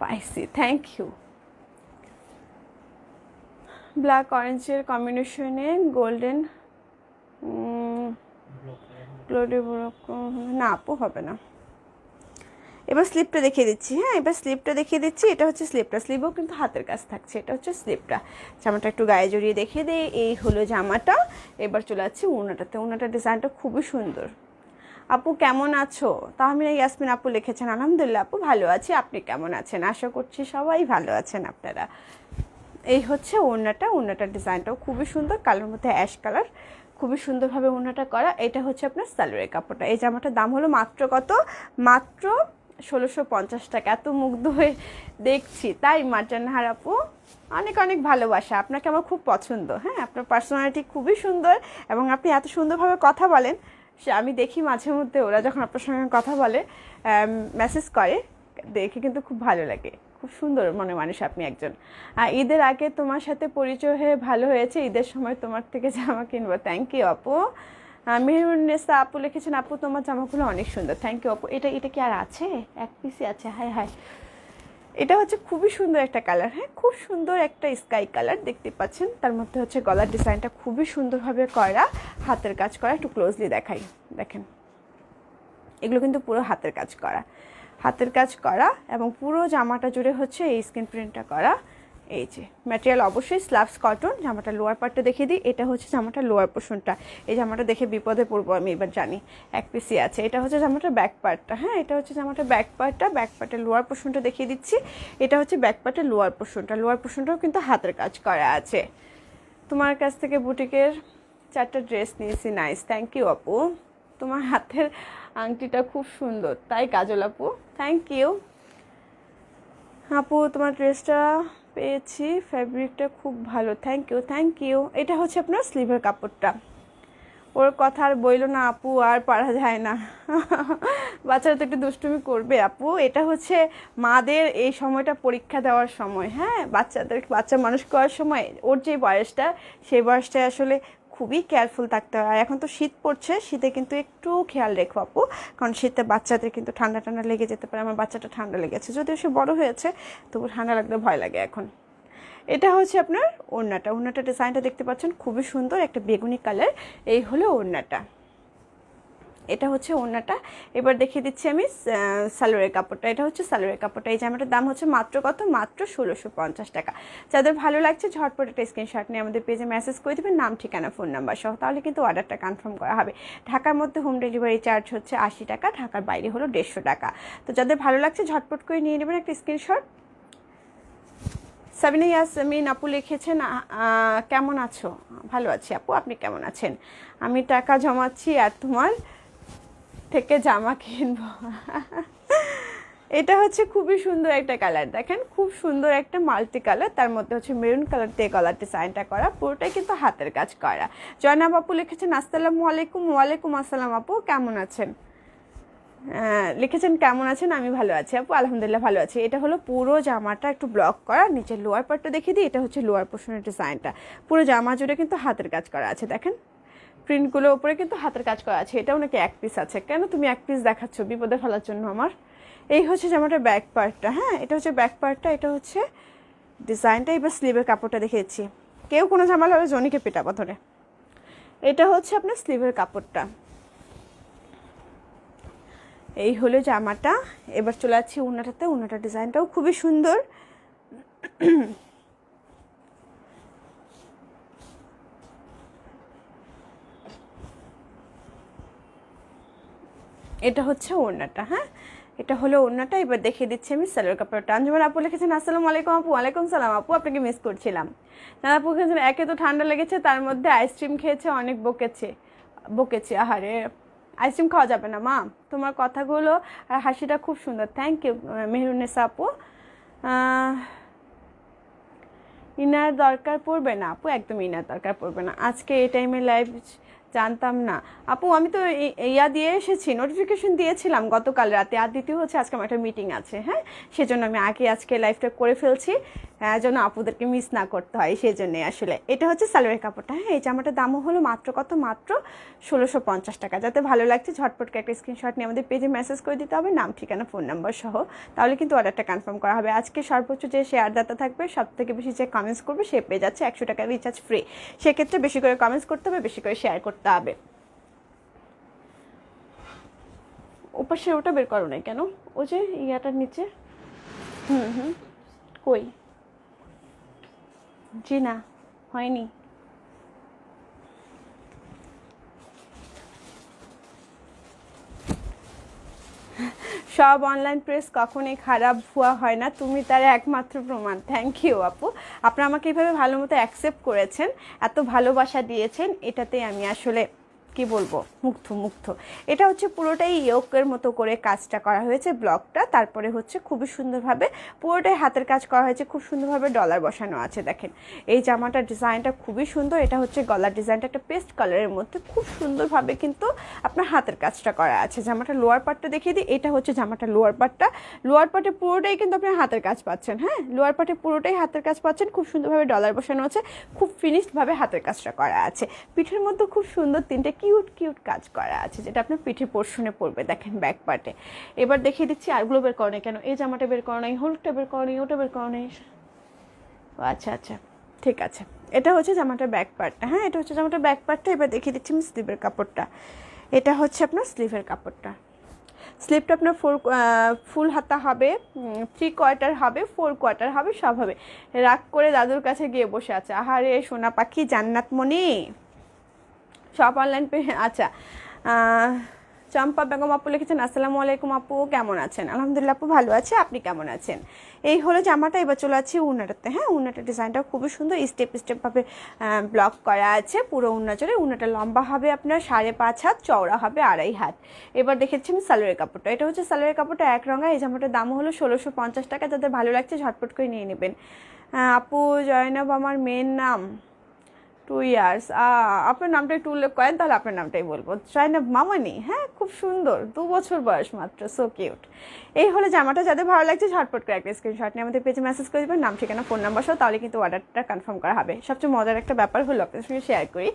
[SPEAKER 1] পাইছি, থ্যাংক ইউ। ব্ল্যাক অরেঞ্জের কম্বিনেশনে গোল্ডেন না আপু, হবে না। এবার স্লিপটা দেখিয়ে দিচ্ছি। হ্যাঁ, এবার স্লিপটা দেখিয়ে দিচ্ছি। এটা হচ্ছে স্লিপটা, স্লিপও কিন্তু হাতের কাজ থাকছে। এটা হচ্ছে স্লিপটা। জামাটা একটু গায়ে জড়িয়ে দেখিয়ে দিই, এই হলো জামাটা। এবার চলে যাচ্ছি ওড়নাটাতে। ওড়নাটার ডিজাইনটা খুবই সুন্দর। আপু কেমন আছো? তাহমিনা ইয়াসমিন আপু লিখেছেন, আলহামদুলিল্লাহ আপু ভালো আছি, আপনি কেমন আছেন? আশা করছি সবাই ভালো আছেন আপনারা। এই হচ্ছে ওড়নাটা, ওড়নাটার ডিজাইনটাও খুবই সুন্দর, কালার মধ্যে অ্যাশ কালার, খুবই সুন্দরভাবে ওড়নাটা করা। এটা হচ্ছে আপনার সালোয়ারের কাপড়টা। এই জামাটার দাম হলো মাত্র কত? মাত্র 1650 টাকা। এত মুগ্ধ হয়ে দেখছি, তাই মার্জানহার আপু, অনেক অনেক ভালোবাসা, আপনাকে আমার খুব পছন্দ। হ্যাঁ, আপনার পার্সোনালিটি খুবই সুন্দর এবং আপনি এত সুন্দরভাবে কথা বলেন। সে আমি দেখি মাঝে মধ্যে ওরা যখন আপনার সঙ্গে কথা বলে, মেসেজ করে, দেখে কিন্তু খুব ভালো লাগে। খুব সুন্দর মনে মানুষ আপনি একজন। ঈদের আগে তোমার সাথে পরিচয় হয়ে ভালো হয়েছে, ঈদের সময় তোমার থেকে জামা কিনবো। থ্যাংক ইউ আপু। মেহরুন্নেসা আপু লিখেছেন, আপু তোমার জামাগুলো অনেক সুন্দর। থ্যাংক ইউ আপু। এটা কি আর আছে? এক পিসই আছে। হায় হায়, এটা হচ্ছে খুবই সুন্দর একটা কালার। হ্যাঁ, খুব সুন্দর একটা স্কাই কালার, দেখতে পাচ্ছেন। তার মধ্যে হচ্ছে গলার ডিজাইনটা খুবই সুন্দরভাবে করা, হাতের কাজ করা। একটু ক্লোজলি দেখাই, দেখেন এগুলো কিন্তু পুরো হাতের কাজ করা, হাতের কাজ করা, এবং পুরো জামাটা জুড়ে হচ্ছে এই স্ক্রিন প্রিন্টটা করা। এই যে ম্যাটেরিয়াল অবশ্যই স্লাবস কটন। জামাটা লোয়ার পার্টটা দেখিয়ে দিই, এটা হচ্ছে জামাটা লোয়ার পোর্শনটা। এই জামাটা দেখে বিপদে পড়বো আমি, এবার জানি এক পিসি আছে। এটা হচ্ছে জামাটার ব্যাক পার্টটা। হ্যাঁ, এটা হচ্ছে জামাটার ব্যাক পার্টটা। ব্যাক পার্টের লোয়ার পোর্শনটা দেখিয়ে দিচ্ছি, এটা হচ্ছে ব্যাক পার্টের লোয়ার পোর্শনটা। লোয়ার পোর্শনটাও কিন্তু হাতের কাজ করা আছে। তোমার কাছ থেকে বুটিকের 4টা ড্রেস নিয়েছি, নাইস, থ্যাংক ইউ আপু। তোমার হাতের আংটিটা খুব সুন্দর, তাই কাজল আপু, থ্যাংক ইউ আপু। তোমার ড্রেসটা পেয়েছি, ফ্যাব্রিকটা খুব ভালো, থ্যাংক ইউ থ্যাংক ইউ। এটা হচ্ছে আপনার স্লিভের কাপড়টা। ওর কথা আর বইল না আপু, আর পারা যায় না। বাচ্চারা তো একটু দুষ্টুমি করবে আপু। এটা হচ্ছে মাদের এই সময়টা পরীক্ষা দেওয়ার সময়। হ্যাঁ, বাচ্চা মানুষ করার সময় ওর যে বয়সটা, সেই বয়সটায় আসলে খুবই কেয়ারফুল থাকতে হয়। আর এখন তো শীত পড়ছে, শীতে কিন্তু একটু খেয়াল রেখো আপু, কারণ শীতে বাচ্চাদের কিন্তু ঠান্ডা ঠান্ডা লেগে যেতে পারে। আমার বাচ্চাটা ঠান্ডা লেগেছে, যদিও সে বড় হয়েছে, তবু ঠান্ডা লাগলে ভয় লাগে এখন। এটা হচ্ছে আপনার ওড়নাটা। ওড়নাটা ডিজাইনটা দেখতে পাচ্ছেন, খুবই সুন্দর একটা বেগুনি কালার। এই হলো ওড়নাটা, এটা হচ্ছে ওড়নাটা। এবার দেখিয়ে দিচ্ছি আমি সালোয়ারের কাপড়টা। এটা হচ্ছে সালোয়ারের কাপড়টা। এই জামাটার দাম হচ্ছে মাত্র কত? মাত্র 1650 টাকা। যাদের ভালো লাগছে ঝটপট একটা স্ক্রিনশট নিয়ে আমাদের পেজে মেসেজ করে দেবেন, নাম, ঠিকানা, ফোন নাম্বার সহ, তাহলে কিন্তু অর্ডারটা কনফার্ম করা হবে। ঢাকার মধ্যে হোম ডেলিভারি চার্জ হচ্ছে 80 টাকা, ঢাকার বাইরে হলো 150 টাকা। তো যাদের ভালো লাগছে ঝটপট করে নিয়ে নেবেন একটা স্ক্রিনশট। সাবিনা ইয়াসমিন আপু লিখেছেন, কেমন আছো? ভালো আছি আপু, আপনি কেমন আছেন? আমি টাকা জমাচ্ছি আর তোমার থেকে জামা কিনবো। এটা হচ্ছে খুবই সুন্দর একটা কালার, দেখেন খুব সুন্দর একটা মাল্টি কালার, তার মধ্যে হচ্ছে মেরুন কালার দিয়ে গলার ডিজাইনটা করা, পুরোটাই কিন্তু হাতের কাজ করা। জয়নাব আপু লিখেছেন, আসসালামু আলাইকুম। ওয়ালাইকুম আসসালাম আপু, কেমন আছেন? লিখেছেন কেমন আছেন? আমি ভালো আছি আপু, আলহামদুলিল্লাহ ভালো আছি। এটা হলো পুরো জামাটা একটু ব্লক করা, নিচের লোয়ার পার্টটা দেখিয়ে দিই। এটা হচ্ছে লোয়ার পোর্শনের ডিজাইনটা, পুরো জামা জুড়ে কিন্তু হাতের কাজ করা আছে। দেখেন প্রিন্টগুলোর উপরে কিন্তু হাতের কাজ করা আছে। এটাও নাকি এক পিস আছে, কেন তুমি এক পিস দেখাচ্ছ বিপদে ফেলার জন্য আমার? এই হচ্ছে জামাটার ব্যাক পার্টটা। হ্যাঁ, এটা হচ্ছে ব্যাক পার্টটা, এটা হচ্ছে ডিজাইনটা। এবার স্লিভের কাপড়টা দেখিয়েছি, কেউ কোনো ঝামেলা হলে জনিকে পেটাবো ধরে। এটা হচ্ছে আপনার স্লিভের কাপড়টা। এই হলো জামাটা। এবার চলে যাচ্ছি ওড়নাটাতে। ওড়নাটার ডিজাইনটাও খুবই সুন্দর। এটা হচ্ছে ওড়নাটা, হ্যাঁ এটা হলো ওড়নাটা। এবার দেখিয়ে দিচ্ছি আমি সালোয়ার কাপড়টা। আঞ্জুমান আপু লিখেছেন আসসালামু আলাইকুম আপু। ওয়ালাইকুম সালাম আপু, আপনাকে মিস করছিলাম। নানা আপু লিখেছেন একে তো ঠান্ডা লেগেছে, তার মধ্যে আইসক্রিম খেয়েছে, অনেক বকেছে। আহারে, আইসক্রিম খাওয়া যাবে না মা। তোমার কথাগুলো আর হাসিটা খুব সুন্দর, থ্যাংক ইউ মেহরুন্নেসা আপু। ইনার দরকার পড়বে না আপু, একদম ইনার দরকার পড়বে না। আজকে এই টাইমে লাইভ জানতাম না আপু, আমি তো ইয়া দিয়ে এসেছি, নোটিফিকেশন দিয়েছিলাম গতকাল রাতে। আর দ্বিতীয় হচ্ছে আজকে আমার একটা মিটিং আছে, হ্যাঁ সেজন্য আমি আজকে লাইভটা করে ফেলছি, যেন আপুদেরকে মিস না করতে হয়, সেই জন্যে আসলে। এটা হচ্ছে সালোয়ারের কাপড়টা, হ্যাঁ এই জামাটার দামও হলো মাত্র কত, মাত্র 1650 টাকা। যাতে ভালো লাগছে ঝটপট একটা স্ক্রিনশট নিয়ে আমাদের পেজে মেসেজ করে দিতে হবে, নাম ঠিকানা ফোন নাম্বার সহ, তাহলে কিন্তু অর্ডারটা কনফার্ম করা হবে। আজকে সর্বোচ্চ যে শেয়ারদাতা থাকবে, সব থেকে বেশি যে কমেন্টস করবে সে পেয়ে যাচ্ছে 100 টাকা রিচার্জ ফ্রি। সেক্ষেত্রে বেশি করে কমেন্টস করতে হবে, বেশি করে শেয়ার করতে হবে। ওপাশে ওটা বের করো নাই কেন, ও যে ইয়াটার নিচে, কই, জি না হয়নি। সব অনলাইন প্রেস কখনোই খারাপ ভুয়া হয় না, তুমি তার একমাত্র প্রমাণ। থ্যাংক ইউ আপু, আপনারা আমাকে এইভাবে ভালো মতো অ্যাকসেপ্ট করেছেন, এত ভালোবাসা দিয়েছেন, এটাতে আমি আসলে কি বলবো, মুগ্ধ। এটা হচ্ছে পুরোটাই ইয়োকের মতো করে কাজটা করা হয়েছে, ব্লকটা। তারপরে হচ্ছে খুবই সুন্দরভাবে পুরোটাই হাতের কাজ করা হয়েছে, খুব সুন্দরভাবে ডলার বসানো আছে। দেখেন এই জামাটার ডিজাইনটা খুবই সুন্দর। এটা হচ্ছে গলার ডিজাইনটা একটা পেস্ট কালারের মধ্যে, খুব সুন্দরভাবে কিন্তু আপনার হাতের কাজটা করা আছে। জামাটা লোয়ার পার্টটা দেখিয়ে দিই, এটা হচ্ছে জামাটা লোয়ার পার্টটা। লোয়ার পার্টে পুরোটাই কিন্তু আপনি হাতের কাজ পাচ্ছেন, হ্যাঁ লোয়ার পার্টে পুরোটাই হাতের কাজ পাচ্ছেন, খুব সুন্দরভাবে ডলার বসানো আছে, খুব ফিনিশডভাবে হাতের কাজটা করা আছে। পিঠের মধ্যে খুব সুন্দর তিনটে কিউট কাজ করা আছে, যেটা আপনার পিঠের পোর্শনে পড়বে। দেখেন ব্যাক পার্টে। এবার দেখিয়ে দিচ্ছি আরগুলো বের করো কেন, এই জামাটা বের করো নাই, হলুদটা বের করো নাই, ওটা বের করো নাই। আচ্ছা ঠিক আছে, এটা হচ্ছে জামাটার ব্যাক পার্টটা, হ্যাঁ এটা হচ্ছে জামাটার ব্যাক পার্টটা। এবার দেখিয়ে দিচ্ছি আমি স্লিভের কাপড়টা। এটা হচ্ছে আপনার স্লিভের কাপড়টা। স্লিভটা আপনার ফুল হাতা হবে, 3 কোয়ার্টার হবে, 4 কোয়ার্টার হবে, সব হবে। রাগ করে দাদুর কাছে গিয়ে বসে আছে, আহারে সোনা পাখি জান্নাতমণি। সব অনলাইন পে, আচ্ছা। চম্পা বেগম আপু লিখেছেন আসসালামু আলাইকুম আপু, কেমন আছেন? আলহামদুলিল্লাহ আপু ভালো আছে, আপনি কেমন আছেন? এই হলো জামাটা। এবার চলে আছি উন্নাটাতে, হ্যাঁ উন্নাটার ডিজাইনটা খুবই সুন্দর, স্টেপভাবে ব্লক করা আছে পুরো উন্না জুড়ে। উন্নাটা লম্বা হবে আপনার 5.5 হাত, চওড়া হবে 2.5 হাত। এবার দেখেছি আমি সালোয়ারের কাপড়টা, এটা হচ্ছে সালোয়ারের কাপড়টা এক রঙা। এই জামাটার দাম হলো 1650 টাকা। যাদের ভালো লাগছে ঝটপট করে নিয়ে নেবেন। আপু জয়নব আমার মেয়ের নাম, 2 ইয়ার্স। আপনার নামটা একটু উল্লেখ করেন, তাহলে আপনার নামটাই বলবো। জয়নব মামানি, হ্যাঁ খুব সুন্দর, 2 বছর বয়স মাত্র, সো কিউট। এই হলো জামাটা। যাদের ভালো লাগছে ঝটপট করে একটা স্ক্রিনশট নিয়ে আমাদের পেজে মেসেজ করে দেবেন, নাম ঠিকানা ফোন নাম্বার সহ, তাহলে কিন্তু অর্ডারটা কনফার্ম করা হবে। সবচেয়ে মজার একটা ব্যাপার হলো আপনাদের সঙ্গে শেয়ার করি,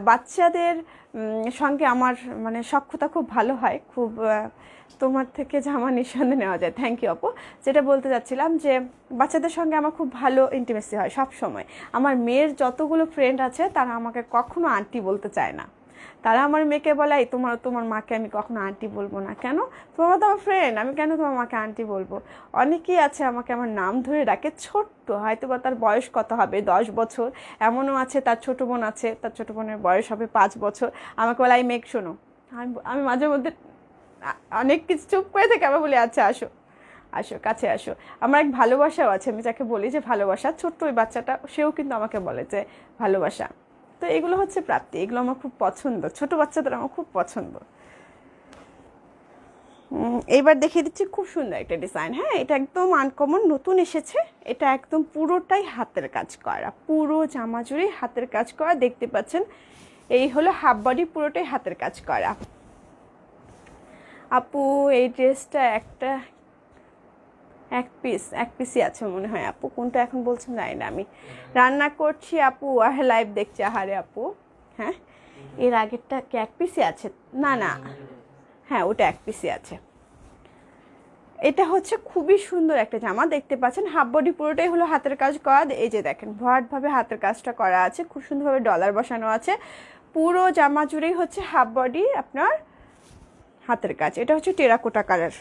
[SPEAKER 1] বাচ্চাদের সঙ্গে আমার মানে সখ্যতা খুব ভালো হয়, খুব তোমার থেকে জামা নিঃসন্দেহে নেওয়া যায়। থ্যাংক ইউ আপু। যেটা বলতে চাচ্ছিলাম যে বাচ্চাদের সঙ্গে আমার খুব ভালো ইন্টিমেসি হয় সব সময়। আমার মেয়ের যতগুলো ফ্রেন্ড আছে তারা আমাকে কখনো আন্টি বলতে চায় না। তারা আমার মেয়েকে বলে তোমার মাকে আমি কখনো আন্টি বলবো না। কেন? তোমার তো আমার ফ্রেন্ড, আমি কেন তোমার মাকে আন্টি বলবো? অনেকেই আছে আমাকে আমার নাম ধরে ডাকে, ছোট্ট হয়তো বা তার বয়স কত হবে, 10 বছর। এমনও আছে তার ছোটো বোন আছে, তার ছোটো বোনের বয়স হবে 5 বছর। আমাকে বলে আই মেঘ শোনো। আমি মাঝে মধ্যে অনেক কিছু চুপ করে থেকে আবার বলি আচ্ছা আসো কাছে আসো। আমার এক ভালোবাসাও আছে, আমি যাকে বলি যে ভালোবাসা, ছোট্ট ওই বাচ্চাটা সেও কিন্তু আমাকে বলে যে ভালোবাসা। তো এগুলো হচ্ছে প্রাপ্তি, এগুলো আমার খুব পছন্দ, ছোট বাচ্চাদের আমার খুব পছন্দ। এইবার দেখিয়ে দিচ্ছি খুব সুন্দর একটা ডিজাইন, হ্যাঁ এটা একদম আনকমন, নতুন এসেছে। এটা একদম পুরোটাই হাতের কাজ করা, পুরো জামা জুড়ে হাতের কাজ করা, দেখতে পাচ্ছেন। এই হলো হাফ বডি, পুরোটাই হাতের কাজ করা। আপু এই ড্রেসটা এক পিসই আছে মনে হয় আপু, কোনটা এখন বলছেন জানি না। আমি রান্না করছি আপু আর লাইভ দেখছি। আহারে আপু, হ্যাঁ এর আগেরটা কি এক পিসই আছে? না, হ্যাঁ ওটা এক পিসই আছে। এটা হচ্ছে খুবই সুন্দর একটা জামা, দেখতে পাচ্ছেন হাফ বডি পুরোটাই হলো হাতের কাজ করা। এই যে দেখেন ভরাটভাবে হাতের কাজটা করা আছে, খুব সুন্দরভাবে ডলার বসানো আছে। পুরো জামা জুড়েই হচ্ছে হাফ বডি আপনার হাতের কাজ। এটা হচ্ছে টেরাকোটা কালার।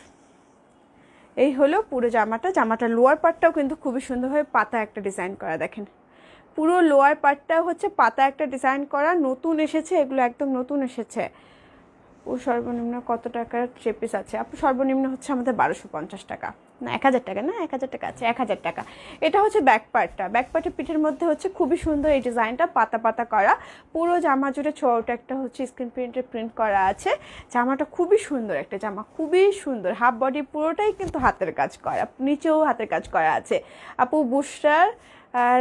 [SPEAKER 1] এই হলো পুরো জামাটা। জামাটার লোয়ার পার্টটাও কিন্তু খুবই সুন্দরভাবে পাতা একটা ডিজাইন করা, দেখেন পুরো লোয়ার পার্টটা হচ্ছে পাতা একটা ডিজাইন করা, নতুন এসেছে এগুলো, একদম নতুন এসেছে। ও সর্বনিম্ন কত টাকার থ্রি পিস আছে আপু? সর্বনিম্ন হচ্ছে আমাদের 1250 টাকা, না 1000 টাকা, না 1000 টাকা আছে, 1000 টাকা। এটা হচ্ছে ব্যাক পার্টটা, ব্যাক পার্টের পিঠের মধ্যে হচ্ছে খুবই সুন্দর এই ডিজাইনটা পাতা পাতা করা, পুরো জামা জুড়ে ছোট একটা হচ্ছে স্ক্রিন প্রিন্টের প্রিন্ট করা আছে। জামাটা খুবই সুন্দর একটা জামা, খুবই সুন্দর, হাফ বডি পুরোটাই কিন্তু হাতের কাজ করা, নিচেও হাতের কাজ করা আছে। আপু বুশরার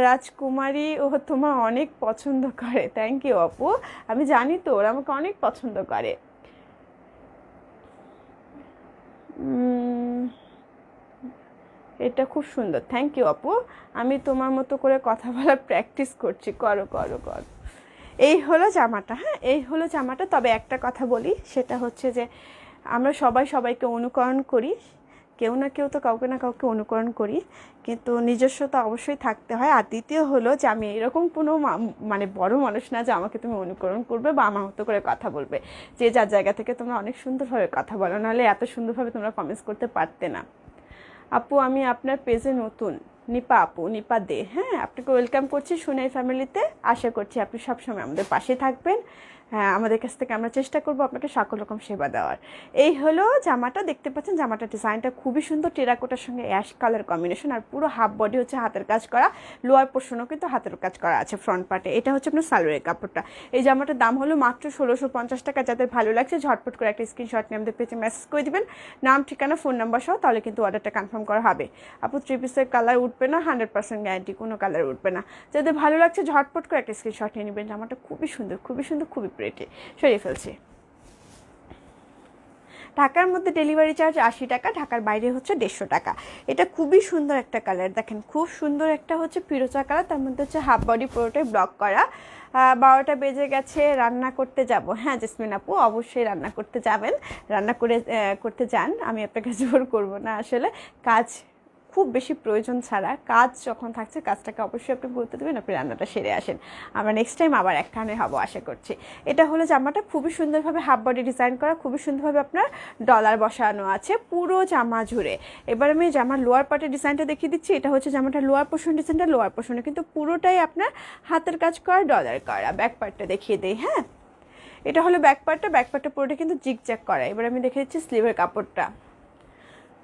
[SPEAKER 1] রাজকুমারী ও তোমার অনেক পছন্দ করে, থ্যাংক ইউ আপু, আমি জানি তো ওরা আমাকে অনেক পছন্দ করে। এটা খুব সুন্দর, থ্যাংক ইউ আপু, আমি তোমার মতো করে কথা বলার প্র্যাকটিস করছি, করো করো করো। এই হলো জামাটা, হ্যাঁ এই হলো জামাটা। তবে একটা কথা বলি, সেটা হচ্ছে যে আমরা সবাই সবাইকে অনুকরণ করি, কেউ না কেউ তো কাউকে না কাউকে অনুকরণ করি, কিন্তু নিজস্বতা অবশ্যই থাকতে হয়। আর দ্বিতীয় হলো যে আমি এরকম কোনো মানে বড় মানুষ না যে আমাকে তুমি অনুকরণ করবে বা আমার মতো করে কথা বলবে। যে যার জায়গা থেকে তোমরা অনেক সুন্দরভাবে কথা বলো, নাহলে এত সুন্দরভাবে তোমরা কমেন্টস করতে পারতে না। আপু আমি আপনার পেজে নতুন, নিপা আপু, নিপা দে, হ্যাঁ আপনাকে ওয়েলকাম করছি সুনাই ফ্যামিলিতে। আশা করছি আপনি সবসময় আমাদের পাশে থাকবেন। হ্যাঁ আমাদের কাছ থেকে আমরা চেষ্টা করবো আপনাকে সকল রকম সেবা দেওয়ার। এই হলো জামাটা, দেখতে পাচ্ছেন জামাটার ডিজাইনটা খুবই সুন্দর, টেরাকোটার সঙ্গে অ্যাশ কালার কম্বিনেশন, আর পুরো হাফ বডি হচ্ছে হাতের কাজ করা, লোয়ার পোর্শনও কিন্তু হাতের কাজ করা আছে ফ্রন্ট পার্টে। এটা হচ্ছে আপনার সালোয়ারের কাপড়টা। এই জামাটার দাম হলো মাত্র 1650 টাকা। যাদের ভালো লাগছে ঝটপট করে একটা স্ক্রিনশট নিয়ে আমাদের পেজে মেসেজ করে দিবেন, নাম ঠিকানা ফোন নাম্বার সহ, তাহলে কিন্তু অর্ডারটা কনফার্ম করা হবে। আপু থ্রি পিসের কালার উঠবে না? 100% গ্যারান্টি, কোনো কালার উঠবে না। যাদের ভালো লাগছে ঝটপট করে একটা স্ক্রিনশট নিয়ে নেবেন। জামাটা খুবই সুন্দর, খুবই সুন্দর, খুবই প্রিটি। সরিয়ে ফেলছি। ঢাকার মধ্যে ডেলিভারি চার্জ 80 টাকা, ঢাকার বাইরে হচ্ছে 150 টাকা। এটা খুবই সুন্দর একটা কালার, দেখেন খুব সুন্দর একটা হচ্ছে পিরোচা কালার, তার মধ্যে হচ্ছে হাফ বডি পুরোটাই ব্লক করা। 12টা বেজে গেছে, রান্না করতে যাব। হ্যাঁ জেসমিন আপু অবশ্যই রান্না করতে যাবেন, রান্না করতে যান, আমি আপনাকে জোর করব না। আসলে কাজ খুব বেশি প্রয়োজন ছাড়া, কাজ যখন থাকছে কাজটাকে অবশ্যই আপনি গুরুত্ব দেবেন, আপনি রান্নাটা সেরে আসেন। আমরা নেক্সট টাইম আবার এক কারণে হবো আশা করছি। এটা হলো জামাটা, খুবই সুন্দরভাবে হাফ বডি ডিজাইন করা, খুবই সুন্দরভাবে আপনার ডলার বসানো আছে পুরো জামা জুড়ে। এবার আমি জামার লোয়ার পার্টের ডিজাইনটা দেখিয়ে দিচ্ছি। এটা হচ্ছে জামাটা লোয়ার পোর্শন ডিজাইনটা, লোয়ার পোর্শনে কিন্তু পুরোটাই আপনার হাতের কাজ করা, ডলার করা। ব্যাক পার্টটা দেখিয়ে দিই, হ্যাঁ এটা হলো ব্যাক পার্টটা, ব্যাক পার্টটা পুরোটা কিন্তু জিগজ্যাগ করা। এবার আমি দেখে দিচ্ছি স্লিভের কাপড়টা,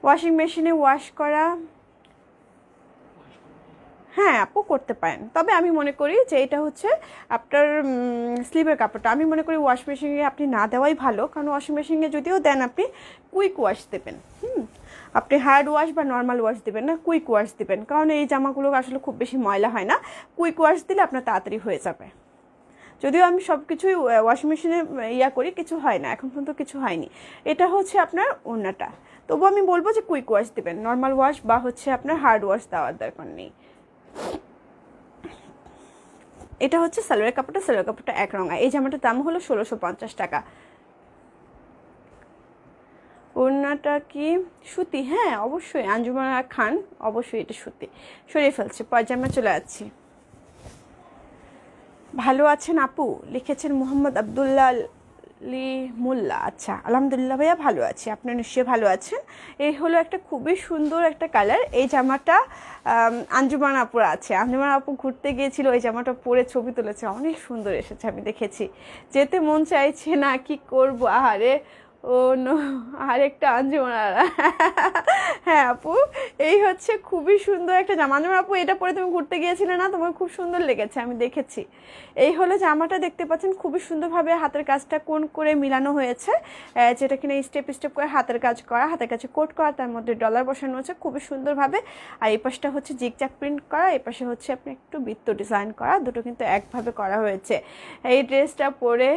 [SPEAKER 1] ওয়াশিং মেশিনে ওয়াশ করা, হ্যাঁ আপু করতে পারেন। তবে আমি মনে করি যে এটা হচ্ছে আপনার স্লিভের কাপড়টা, আমি মনে করি ওয়াশ মেশিনে আপনি না দেওয়াই ভালো, কারণ ওয়াশিং মেশিনে যদিও দেন আপনি কুইক ওয়াশ দেবেন, আপনি হার্ড ওয়াশ বা নর্মাল ওয়াশ দেবেন না, কুইক ওয়াশ দেবেন, কারণ এই জামাগুলো আসলে খুব বেশি ময়লা হয় না, কুইক ওয়াশ দিলে আপনার তাড়াতাড়ি হয়ে যাবে। যদিও আমি সব কিছুই ওয়াশিং মেশিনে করি, কিছু হয় না, এখন পর্যন্ত কিছু হয়নি। এটা হচ্ছে আপনার ওড়নাটা, তবু আমি বলবো যে কুইক ওয়াশ দেবেন, নর্মাল ওয়াশ বা হচ্ছে আপনার হার্ড ওয়াশ দেওয়ার দরকার নেই। এটা হচ্ছে সালোয়ার কাপড়টা, সালোয়ার কাপড়টা এক রঙা। এই জামাটার দাম হলো 1650 টাকা। ওড়নাটা কি সুতি? হ্যাঁ অবশ্যই, আঞ্জুমানা খান অবশ্যই এটা সুতি। সরিয়ে ফেলছি, পয়জামা চলে যাচ্ছি। ভালো আছেন আপু, লিখেছেন মোহাম্মদ আবদুল্লাহ মোল্লা। আচ্ছা আলহামদুলিল্লাহ ভাইয়া ভালো আছি, আপনার নিশ্চয়ই ভালো আছেন। এই হলো একটা খুবই সুন্দর একটা কালার। এই জামাটা আঞ্জুমান আপুর আছে, আঞ্জুমান আপু ঘুরতে গিয়েছিল, এই জামাটা পরে ছবি তুলেছে, অনেক সুন্দর এসেছে, আমি দেখেছি, যেতে মন চাইছে না, কি করব, আহারে ও নো, আরেকটা আঞ্জুমানারা। হ্যাঁ আপু এই হচ্ছে খুবই সুন্দর একটা জামা। আঞ্জুমান আপু এটা পরে তুমি ঘুরতে গিয়েছিলে না, তোমার খুব সুন্দর লেগেছে, আমি দেখেছি। এই হলো জামাটা, দেখতে পাচ্ছেন খুবই সুন্দরভাবে হাতের কাজটা কোন করে মিলানো হয়েছে, যেটা কিনা স্টেপ স্টেপ করে হাতের কাজ করা, হাতের কাছে কোট করা, তার মধ্যে ডলার বসানো হচ্ছে খুবই সুন্দরভাবে। আর এই পাশটা হচ্ছে জিগজ্যাগ প্রিন্ট করা, এই পাশে হচ্ছে আপনি একটু বৃত্ত ডিজাইন করা, দুটো কিন্তু একভাবে করা হয়েছে। এই ড্রেসটা পরে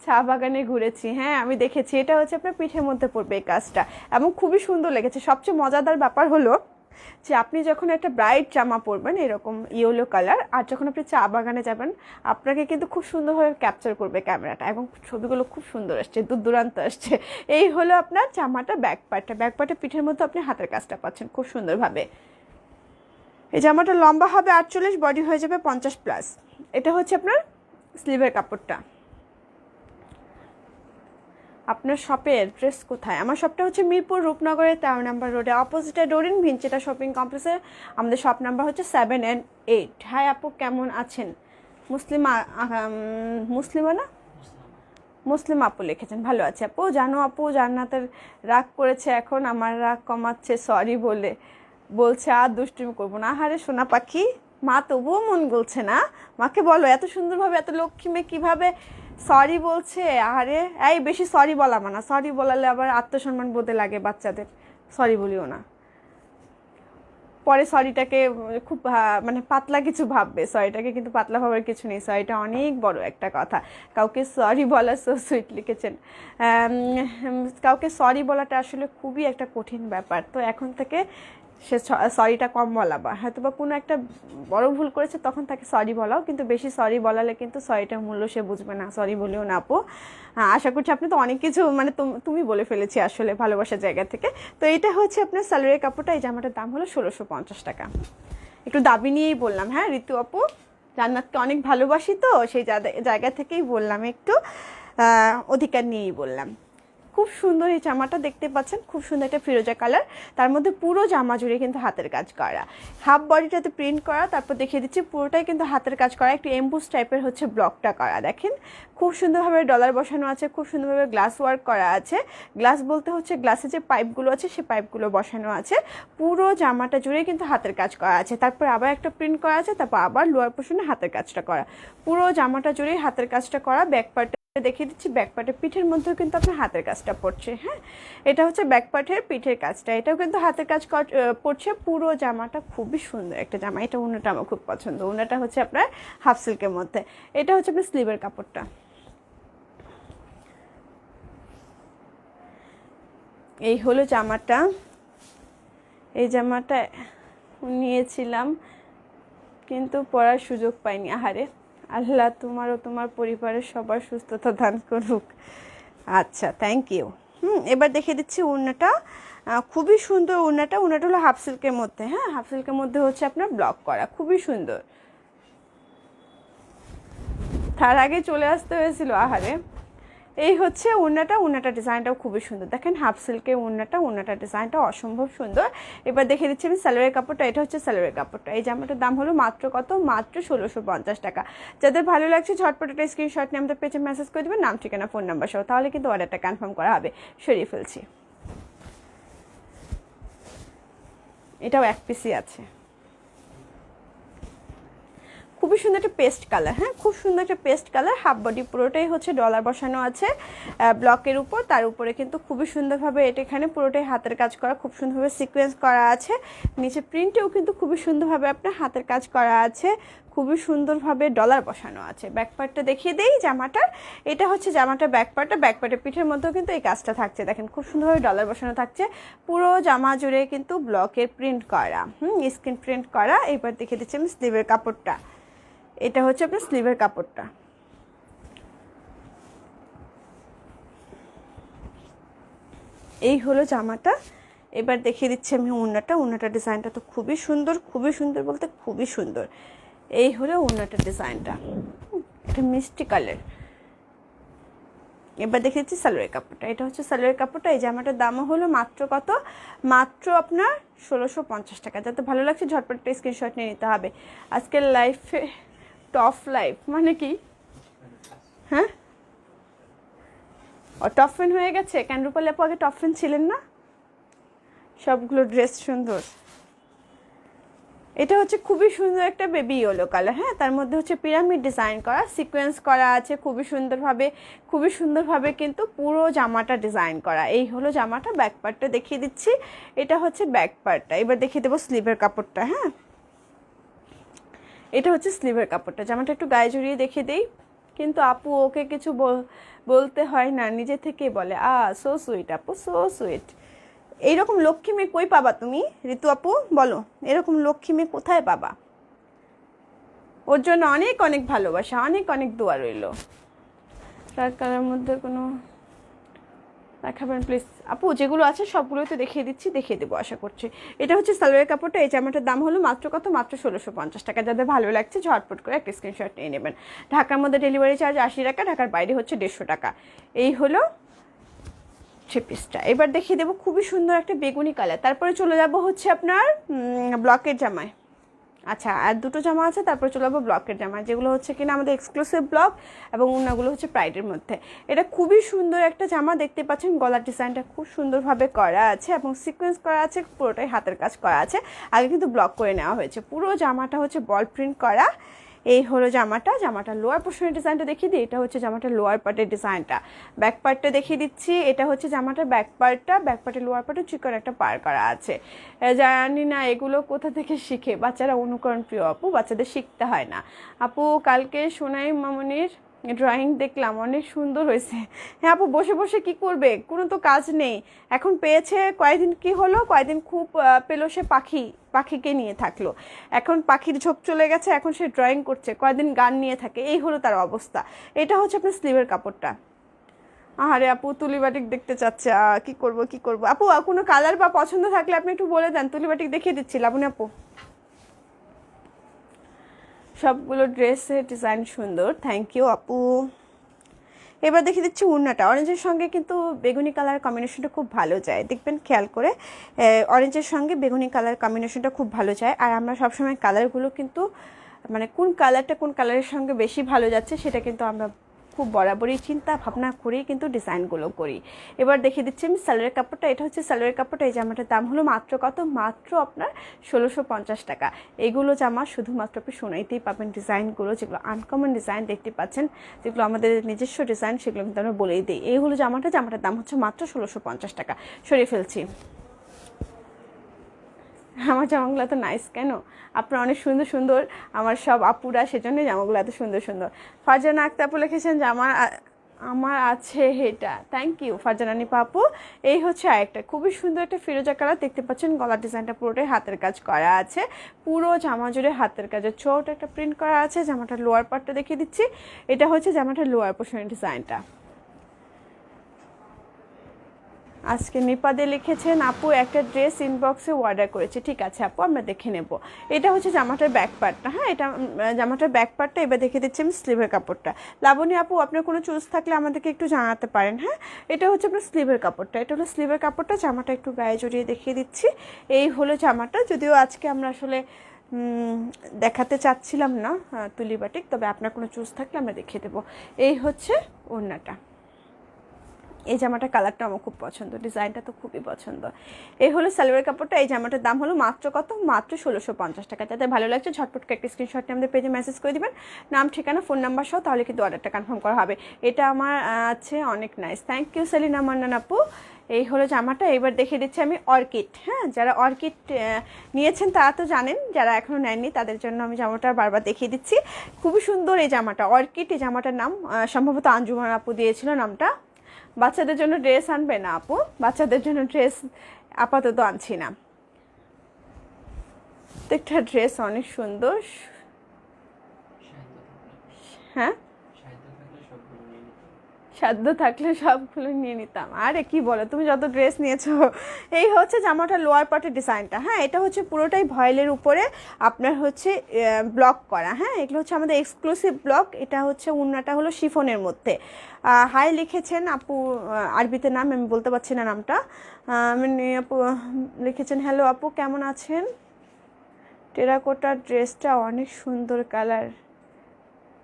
[SPEAKER 1] চা বাগানে ঘুরেছি, হ্যাঁ আমি দেখেছি। এটা হচ্ছে আপনার পিঠের মধ্যে পড়বে এই কাজটা, এবং খুবই সুন্দর লেগেছে। সবচেয়ে মজাদার ব্যাপার হলো যে আপনি যখন একটা ব্রাইট জামা পরবেন এরকম ইয়েলো কালার, আর যখন আপনি চা বাগানে যাবেন আপনাকে কিন্তু খুব সুন্দরভাবে ক্যাপচার করবে ক্যামেরাটা, এবং ছবিগুলো খুব সুন্দর আসছে, দূর দূরান্ত আসছে। এই হলো আপনার জামাটা ব্যাক পার্টটা, ব্যাক পার্টে পিঠের মধ্যে আপনি হাতের কাজটা পাচ্ছেন খুব সুন্দরভাবে। এই জামাটা লম্বা হবে 48, বডি হয়ে যাবে 50+। এটা হচ্ছে আপনার স্লিভের কাপড়টা। আপনার শপের অ্যাড্রেস কোথায়? আমার শপটা হচ্ছে মিরপুর রূপনগরে 13 নম্বর রোডে অপোজিটে ডোরিন ভিনচেটা শপিং কমপ্লেক্সের। আমাদের শপ নাম্বার হচ্ছে 7 and 8। হাই আপু, কেমন আছেন? মুসলিমা না, মুসলিম আপু লিখেছেন। ভালো আছে আপু। জানো আপু, জান্নাতের রাগ করেছে, এখন আমার রাগ কমাচ্ছে সরি বলে, বলছে আর দুষ্টুমি করবো না। আহারে সোনা পাখি, মা তবুও মন গলছে না? মাকে বলো এত সুন্দরভাবে, এত লক্ষ্মী মেয়ে কীভাবে সরি বলছে। আহারে, এই বেশি সরি বলা মানা, সরি বলালে আবার আত্মসম্মান বোধে লাগে বাচ্চাদের, সরি বলিও না। পরে সরিটাকে খুব মানে পাতলা কিছু ভাববে, সরিটাকে কিন্তু পাতলা ভাবার কিছু নেই, সরিটা অনেক বড় একটা কথা। কাউকে সরি বলা, সো সুইট লিখেছেন। কাউকে সরি বলাটা আসলে খুবই একটা কঠিন ব্যাপার। তো এখন থেকে সে সরিটা কম বলাবা, হয়তো বা কোনো একটা বড় ভুল করেছে তখন তাকে সরি বলাও, কিন্তু বেশি সরি বলালে কিন্তু সরিটার মূল্য সে বুঝবে না। সরি বলেও না আপু। আশা করছি আপনি তো অনেক কিছু মানে তুমি বলে ফেলেছি আসলে ভালোবাসার জায়গা থেকে। তো এটা হচ্ছে আপনার স্যালারি কাপড়টা। এই জামাটার দাম হলো 1650 টাকা। একটু দাবি নিয়েই বললাম, হ্যাঁ ঋতু আপু, জান্নাতকে অনেক ভালোবাসি তো সেই জায়গা থেকেই বললাম, একটু অধিকার নিয়েই বললাম। খুব সুন্দর এই জামাটা দেখতে পাচ্ছেন, খুব সুন্দর একটা ফিরোজা কালার, তার মধ্যে পুরো জামা জুড়ে কিন্তু হাতের কাজ করা, হাফ বডিটাতে প্রিন্ট করা, তারপর দেখিয়ে দিচ্ছি পুরোটাই কিন্তু হাতের কাজ করা, একটু এমবুস টাইপের হচ্ছে ব্লকটা করা। দেখেন খুব সুন্দরভাবে ডলার বসানো আছে, খুব সুন্দরভাবে গ্লাস ওয়ার্ক করা আছে। গ্লাস বলতে হচ্ছে গ্লাসে যে পাইপগুলো আছে সেই পাইপগুলো বসানো আছে। পুরো জামাটা জুড়ে কিন্তু হাতের কাজ করা আছে, তারপর আবার একটা প্রিন্ট করা আছে, তারপর আবার লোয়ার পোর্শনে হাতের কাজটা করা, পুরো জামাটা জুড়েই হাতের কাজটা করা। ব্যাক পার্ট দেখিয়ে দিচ্ছি, ব্যাক পার্টের পিঠের মধ্যেও কিন্তু আপনার হাতের কাজটা পড়ছে। হ্যাঁ, এটা হচ্ছে ব্যাক পার্টের পিঠের কাজটা, এটাও কিন্তু হাতের কাজ পড়ছে। পুরো জামাটা খুবই সুন্দর একটা জামা। এটা উন্নাটা আমার খুব পছন্দ, উন্নাটা হচ্ছে আপনার হাফ সিল্কের মধ্যে। এটা হচ্ছে আপনার স্লিভের কাপড়টা। এই হলো জামাটা। এই জামাটা নিয়েছিলাম কিন্তু পরার সুযোগ পাইনি। আহারে, আল্লাহ তোমার ও তোমার পরিবারের সবার সুস্থতা দান করুক। আচ্ছা, থ্যাংক ইউ। এবার দেখে দিচ্ছি ওড়নাটা। খুবই সুন্দর ওড়নাটা। ওড়নাটা হলো হাফ সিল্কের মধ্যে। হ্যাঁ, হাফ সিল্কের মধ্যে হচ্ছে আপনার ব্লক করা, খুবই সুন্দর। তার আগে চলে আসতে হয়েছিল। আহারে, এই হচ্ছে ওড়নাটা। ওড়নাটা ডিজাইনটাও খুবই সুন্দর। দেখেন হাফ সিল্কের ওড়নাটা ডিজাইনটা অসম্ভব সুন্দর। এবার দেখে দিচ্ছি আমি সালোয়ারের কাপড়টা। এটা হচ্ছে সালোয়ারের কাপড়টা। এই জামাটার দাম হলো মাত্র কত? মাত্র 1650 টাকা। যাদের ভালো লাগছে ঝটপট একটা স্ক্রিনশট নিয়ে আমাদের পেজে মেসেজ করে দেবেন, নাম ঠিকানা ফোন নাম্বার সহ, তাহলে কিন্তু অর্ডারটা কনফার্ম করা হবে। সরিয়ে ফেলছি। এটাও এক পিসই আছে। খুবই সুন্দর একটা পেস্ট কালার। হ্যাঁ, খুব সুন্দর একটা পেস্ট কালার। হাফ বডি পুরোটাই হচ্ছে ডলার বসানো আছে ব্লকের উপর, তার উপরে কিন্তু খুবই সুন্দরভাবে এটা এখানে পুরোটাই হাতের কাজ করা, খুব সুন্দরভাবে সিকোয়েন্স করা আছে। নিচে প্রিন্টেও কিন্তু খুবই সুন্দরভাবে আপনার হাতের কাজ করা আছে, খুবই সুন্দরভাবে ডলার বসানো আছে। ব্যাকপার্টটা দেখিয়ে দেই জামাটার। এটা হচ্ছে জামাটার ব্যাকপার্টটা। ব্যাকপার্টের পিঠের মধ্যেও কিন্তু এই কাজটা থাকছে। দেখেন খুব সুন্দরভাবে ডলার বসানো থাকছে। পুরো জামা জুড়ে কিন্তু ব্লকের প্রিন্ট করা, স্ক্রিন প্রিন্ট করা। এবার দেখিয়ে দিচ্ছি আমি স্লিভের কাপড়টা। এটা হচ্ছে আপনার স্লিভের কাপড়টা। এই হলো জামাটা। এবার দেখিয়ে দিচ্ছি আমি ওড়নাটা। ওড়নাটার ডিজাইনটা তো খুবই সুন্দর, খুবই সুন্দর বলতে খুবই সুন্দর। এই হলো ওড়নাটার ডিজাইনটা, এটা মিষ্টি কালার। এবার দেখিয়ে দিচ্ছি সালোয়ারের কাপড়টা। এটা হচ্ছে সালোয়ারের কাপড়টা। এই জামাটার দামও হলো মাত্র কত? মাত্র আপনার 1650 টাকা। যাতে ভালো লাগছে ঝটপট একটা স্ক্রিনশট নিয়ে নিতে হবে। আজকের লাইফে টপ লাইফ মানে কি? হ্যাঁ, ও টপ ফ্যান হয়ে গেছে কেন? রূপালী আপু আগে টপ ফ্যান ছিলেন না? সবগুলো ড্রেস সুন্দর। এটা হচ্ছে খুবই সুন্দর একটা বেবি ইয়েলো কালার। হ্যাঁ, তার মধ্যে হচ্ছে পিরামিড ডিজাইন করা, সিকোয়েন্স করা আছে খুবই সুন্দরভাবে কিন্তু পুরো জামাটা ডিজাইন করা। এই হলো জামাটা। ব্যাক পার্টটা দেখিয়ে দিচ্ছি। এটা হচ্ছে ব্যাক পার্টটা। এবার দেখিয়ে দেবো স্লিভের কাপড়টা। হ্যাঁ, এটা হচ্ছে স্লিভের কাপড়টা। জামাটা একটু গায়ে জড়িয়ে দেখিয়ে দেই, কিন্তু আপু ওকে কিছু বলতে হয় না, নিজে থেকেই বলে। সো সুইট আপু, সো সুইট। এইরকম লক্ষ্মী মেয়ে কই পাবা তুমি ঋতু আপু, বলো? এরকম লক্ষ্মী মেয়ে কোথায় পাবা? ওর জন্য অনেক অনেক ভালোবাসা, অনেক অনেক দোয়া রইল। তার কালার মধ্যে কোনো দেখাবেন প্লিজ আপু? যেগুলো আছে সবগুলোই তো দেখিয়ে দিচ্ছি, দেখিয়ে দেবো আশা করছি। এটা হচ্ছে সালোয়ারের কাপড়টা। এই জামাটার দাম হলো মাত্র কত? মাত্র 1650 টাকা। যাদের ভালো লাগছে ঝটপট করে একটা স্ক্রিনশট নিয়ে নেবেন। ঢাকার মধ্যে ডেলিভারি চার্জ 80 টাকা, ঢাকার বাইরে হচ্ছে 150 টাকা। এই হলো থ্রি পিসটা। এবার দেখিয়ে দেবো খুবই সুন্দর একটা বেগুনি কালার। তারপরে চলে যাব হচ্ছে আপনার ব্লকের জামায়। আচ্ছা, আর দুটো জামা আছে, তারপরে চলে যাবো ব্লকের জামা, যেগুলো হচ্ছে কিনা আমাদের এক্সক্লুসিভ ব্লক এবং ওনাগুলো হচ্ছে প্রাইডের মধ্যে। এটা খুবই সুন্দর একটা জামা, দেখতে পাচ্ছেন গলার ডিজাইনটা খুব সুন্দরভাবে করা আছে এবং সিকোয়েন্স করা আছে, পুরোটাই হাতের কাজ করা আছে। আগে কিন্তু ব্লক করে নেওয়া হয়েছে। পুরো জামাটা হচ্ছে বল প্রিন্ট করা। এই হলো জামাটা লোয়ার পোর্শনের ডিজাইনটা দেখিয়ে দিই। এটা হচ্ছে জামাটার লোয়ার পার্টের ডিজাইনটা। ব্যাক পার্টটা দেখিয়ে দিচ্ছি। এটা হচ্ছে জামাটার ব্যাক পার্টের লোয়ার পার্টে চিকন একটা পার করা আছে। জানি না এগুলো কোথা থেকে শিখে, বাচ্চারা অনুকরণ প্রিয় আপু, বাচ্চাদের শিখতে হয় না আপু। কালকে সোনাই মামনির ড্রয়িং দেখলাম, অনেক সুন্দর হয়েছে। হ্যাঁ আপু, বসে বসে কি করবে, কোনো তো কাজ নেই। এখন পেয়েছে কয়েকদিন, কি হলো কয়েকদিন খুব পেলো, সে পাখিকে নিয়ে থাকলো। এখন পাখির ঝোঁক চলে গেছে, এখন সে ড্রয়িং করছে, কয়েকদিন গান নিয়ে থাকে, এই হলো তার অবস্থা। এটা হচ্ছে আপনার স্লিভের কাপড়টা। আরে আপু তুলি বাটিক দেখতে চাচ্ছে, কি করব আপু, কোনো কালার বা পছন্দ থাকলে আপনি একটু বলে দেন, তুলি বাটিক দেখিয়ে দিচ্ছি লাবণী আপু। সবগুলো ড্রেসের ডিজাইন সুন্দর, থ্যাংক ইউ আপু। এবার দেখিয়ে দিচ্ছি ওড়নাটা। অরেঞ্জের সঙ্গে কিন্তু বেগুনি কালার কম্বিনেশনটা খুব ভালো যায়, দেখবেন খেয়াল করে। অরেঞ্জের সঙ্গে বেগুনি কালার কম্বিনেশনটা খুব ভালো যায়। আর আমরা সবসময় কালারগুলো কিন্তু মানে কোন কালারটা কোন কালারের সঙ্গে বেশি ভালো যাচ্ছে সেটা কিন্তু আমরা খুব বরাবরই চিন্তা ভাবনা করেই কিন্তু ডিজাইনগুলো করি। এবার দেখিয়ে দিচ্ছি আমি সালোয়ারের কাপড়টা। এটা হচ্ছে সালোয়ারের কাপড়টা। এই জামাটার দাম হলো মাত্র কত, মাত্র আপনার 1650 টাকা। এইগুলো জামা শুধুমাত্র আপনি সোনাইতেই পাবেন। ডিজাইনগুলো যেগুলো আনকমন ডিজাইন দেখতে পাচ্ছেন, যেগুলো আমাদের নিজস্ব ডিজাইন, সেগুলো কিন্তু আমরা বলেই দিই। এই হলো জামাটার দাম হচ্ছে মাত্র 1650 টাকা। সরিয়ে ফেলছি। আমার জামাগুলো এত নাইস কেন, আপনার অনেক সুন্দর সুন্দর আমার সব আপুরা, সেজন্য জামাগুলো এত সুন্দর সুন্দর। ফারজানা আক্তার আপু লিখেছেন যে আমার আছে এটা, থ্যাংক ইউ ফারজানা নিপা আপু। এই হচ্ছে আরেকটা খুবই সুন্দর একটা ফিরোজা কালার, দেখতে পাচ্ছেন গলার ডিজাইনটা পুরোটাই হাতের কাজ করা আছে। পুরো জামা জুড়ে হাতের কাজের ছোট একটা প্রিন্ট করা আছে। জামাটার লোয়ার পার্টটা দেখিয়ে দিচ্ছি। এটা হচ্ছে জামাটার লোয়ার পোর্শনের ডিজাইনটা। আজকে নিপাদে লিখেছেন আপু একটা ড্রেস ইনবক্সে অর্ডার করেছি। ঠিক আছে আপু, আমরা দেখে নেব। এটা হচ্ছে জামাটার ব্যাক পার্টটা। হ্যাঁ, এটা জামাটার ব্যাক পার্টটা। এবার দেখে দিচ্ছি আমি স্লিভের কাপড়টা। লাবণী আপু, আপনার কোনো চুজ থাকলে আমাদেরকে একটু জানাতে পারেন। হ্যাঁ, এটা হচ্ছে আপনার স্লিভের কাপড়টা। এটা হলো স্লিভের কাপড়টা। জামাটা একটু গায়ে জড়িয়ে দেখিয়ে দিচ্ছি। এই হলো জামাটা। যদিও আজকে আমরা আসলে দেখাতে চাচ্ছিলাম না তুলি বাটিক, তবে আপনার কোনো চুজ থাকলে আমরা দেখিয়ে দেবো। এই হচ্ছে ওড়নাটা। এই জামাটার কালারটা আমার খুব পছন্দ, ডিজাইনটা তো খুবই পছন্দ। এই হলো সালোয়ার কাপড়টা। এই জামাটার দাম হলো মাত্র কত, মাত্র 1650 টাকা। যাতে ভালো লাগছে ঝটপট একটা স্ক্রিনশট নিয়ে আমাদের পেজে মেসেজ করে দিবেন, নাম ঠিকানা ফোন নাম্বার সহ, তাহলে কিন্তু অর্ডারটা কনফার্ম করা হবে। এটা আমার আছে, অনেক nice, thank you Selina Mannan আপু। এই হলো জামাটা। এবার দেখিয়ে দিচ্ছি আমি অর্কিড। হ্যাঁ, যারা অর্কিড নিয়েছেন তারা তো জানেন, যারা এখনও নেননি তাদের জন্য আমি জামাটা বারবার দেখিয়ে দিচ্ছি। খুবই সুন্দর এই জামাটা, অর্কিড। এই জামাটার নাম সম্ভবত আঞ্জুমান আপু দিয়েছিল নামটা। বাচ্চাদের জন্য ড্রেস আনবে না আপু, বাচ্চাদের জন্য ড্রেস আপাতত আনছি না। প্রত্যেকটা ড্রেস অনেক সুন্দর। হ্যাঁ, সাধ্য থাকলে সবগুলো নিয়ে নিতাম। আরে কি বলো, তুমি যত ড্রেস নিয়েছো। এই হচ্ছে জামাটা লোয়ার পার্টের ডিজাইনটা। হ্যাঁ, এটা হচ্ছে পুরোটাই ভয়েলের উপরে আপনার হচ্ছে ব্লক করা। হ্যাঁ, এগুলো হচ্ছে আমাদের এক্সক্লুসিভ ব্লক। এটা হচ্ছে ওড়নাটা হলো শিফনের মধ্যে। হাই লিখেছেন আপু, আরবিতে নাম আমি বলতে পারছি না নামটা। আপু লিখেছেন হ্যালো আপু কেমন আছেন, টেরাকোটার ড্রেসটা অনেক সুন্দর কালার।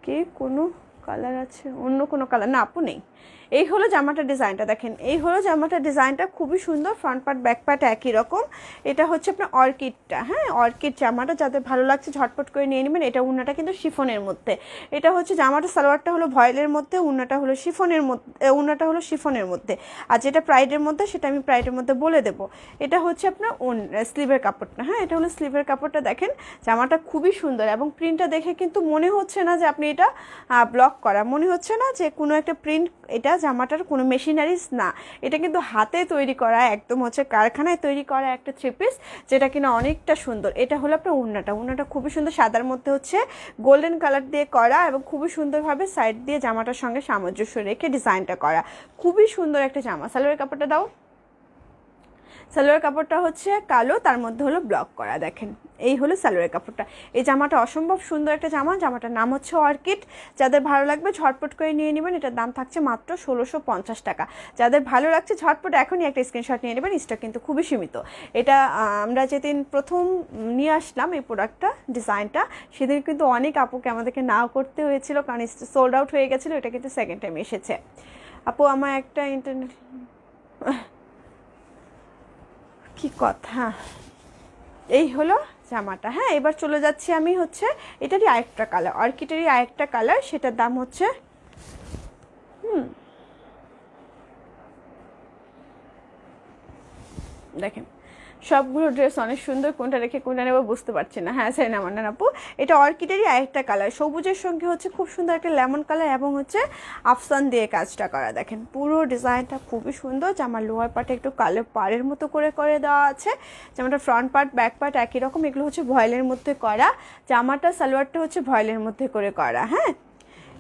[SPEAKER 1] কি কোনো কালার আছে, অন্য কোনো কালার না আপু নেই। এই হলো জামাটার ডিজাইনটা, দেখেন এই হলো জামাটার ডিজাইনটা, খুবই সুন্দর। ফ্রন্ট পার্ট ব্যাক পার্ট একই রকম। এটা হচ্ছে আপনার অর্কিডটা। হ্যাঁ, অর্কিড জামাটা যাদের ভালো লাগছে ঝটপট করে নিয়ে নেবেন। এটা উন্নাটা কিন্তু শিফনের মধ্যে। এটা হচ্ছে জামাটা, সালোয়ারটা হলো ভয়েলের মধ্যে, উন্নাটা হলো শিফনের মধ্যে, উন্নাটা হলো শিফনের মধ্যে। আর যেটা প্রাইডের মধ্যে সেটা আমি প্রাইডের মধ্যে বলে দেবো। এটা হচ্ছে আপনার স্লিভের কাপড়টা। হ্যাঁ, এটা হলো স্লিভের কাপড়টা। দেখেন জামাটা খুবই সুন্দর এবং প্রিন্টটা দেখে কিন্তু মনে হচ্ছে না যে আপনি এটা ব্লক করা, মনে হচ্ছে না যে কোনো একটা প্রিন্ট। এটা জামাটার কোনো মেশিনারিজ না, এটা কিন্তু হাতে তৈরি করা, একদম হচ্ছে কারখানায় তৈরি করা একটা থ্রি পিস, যেটা কিনা অনেকটা সুন্দর। এটা হলো আপনার ওড়নাটা খুবই সুন্দর, সাদার মধ্যে হচ্ছে গোল্ডেন কালার দিয়ে করা এবং খুবই সুন্দরভাবে সাইড দিয়ে জামাটার সঙ্গে সামঞ্জস্য রেখে ডিজাইনটা করা। খুবই সুন্দর একটা জামা। সালোয়ারের কাপড়টা দাও। সালোয়ার কাপড়টা হচ্ছে কালো, তার মধ্যে হলো ব্লক করা, দেখেন এই হলো সালোয়ারের কাপড়টা। এই জামাটা অসম্ভব সুন্দর একটা জামা, জামাটার নাম হচ্ছে অর্কিড। যাদের ভালো লাগবে ঝটপট করে নিয়ে নেবেন, এটার দাম থাকছে মাত্র 1650 টাকা। যাদের ভালো লাগছে ঝটপট এখনই একটা স্ক্রিনশট নিয়ে নেবেন, স্টক কিন্তু খুবই সীমিত। এটা আমরা যেদিন প্রথম নিয়ে আসলাম এই প্রোডাক্টটা, ডিজাইনটা, সেদিন কিন্তু অনেক আপুকে আমাদেরকে নাও করতে হয়েছিল, কারণ সোল্ড আউট হয়ে গেছিলো। এটা কিন্তু সেকেন্ড টাইম এসেছে। আপু আমার একটা ইন্টারনেট কি কথা, এই হলো জামাটা। হ্যাঁ, এবার চলে যাচ্ছি আমি হচ্ছে এটারই আরেকটা কালার, অর্কিডেরই আরেকটা কালার, সেটার দাম হচ্ছে দেখেন সবগুলো ড্রেস অনেক সুন্দর, কোনটা রেখে কোনটা নেবো বুঝতে পারছি না। হ্যাঁ সাইনা মান্নান আপু, এটা অর্কিডেরই আরেকটা কালার, সবুজের সঙ্গে হচ্ছে খুব সুন্দর একটা লেমন কালার এবং হচ্ছে আফসান দিয়ে কাজটা করা। দেখেন পুরো ডিজাইনটা খুবই সুন্দর। জামার লোয়ার পার্টে একটু কালো পাড়ের মতো করে করে দেওয়া আছে। জামাটা ফ্রন্ট পার্ট ব্যাক পার্ট একই রকম, এগুলো হচ্ছে ভয়েলের মধ্যে করা। জামাটা সালোয়ারটা হচ্ছে ভয়েলের মধ্যে করে করা। হ্যাঁ,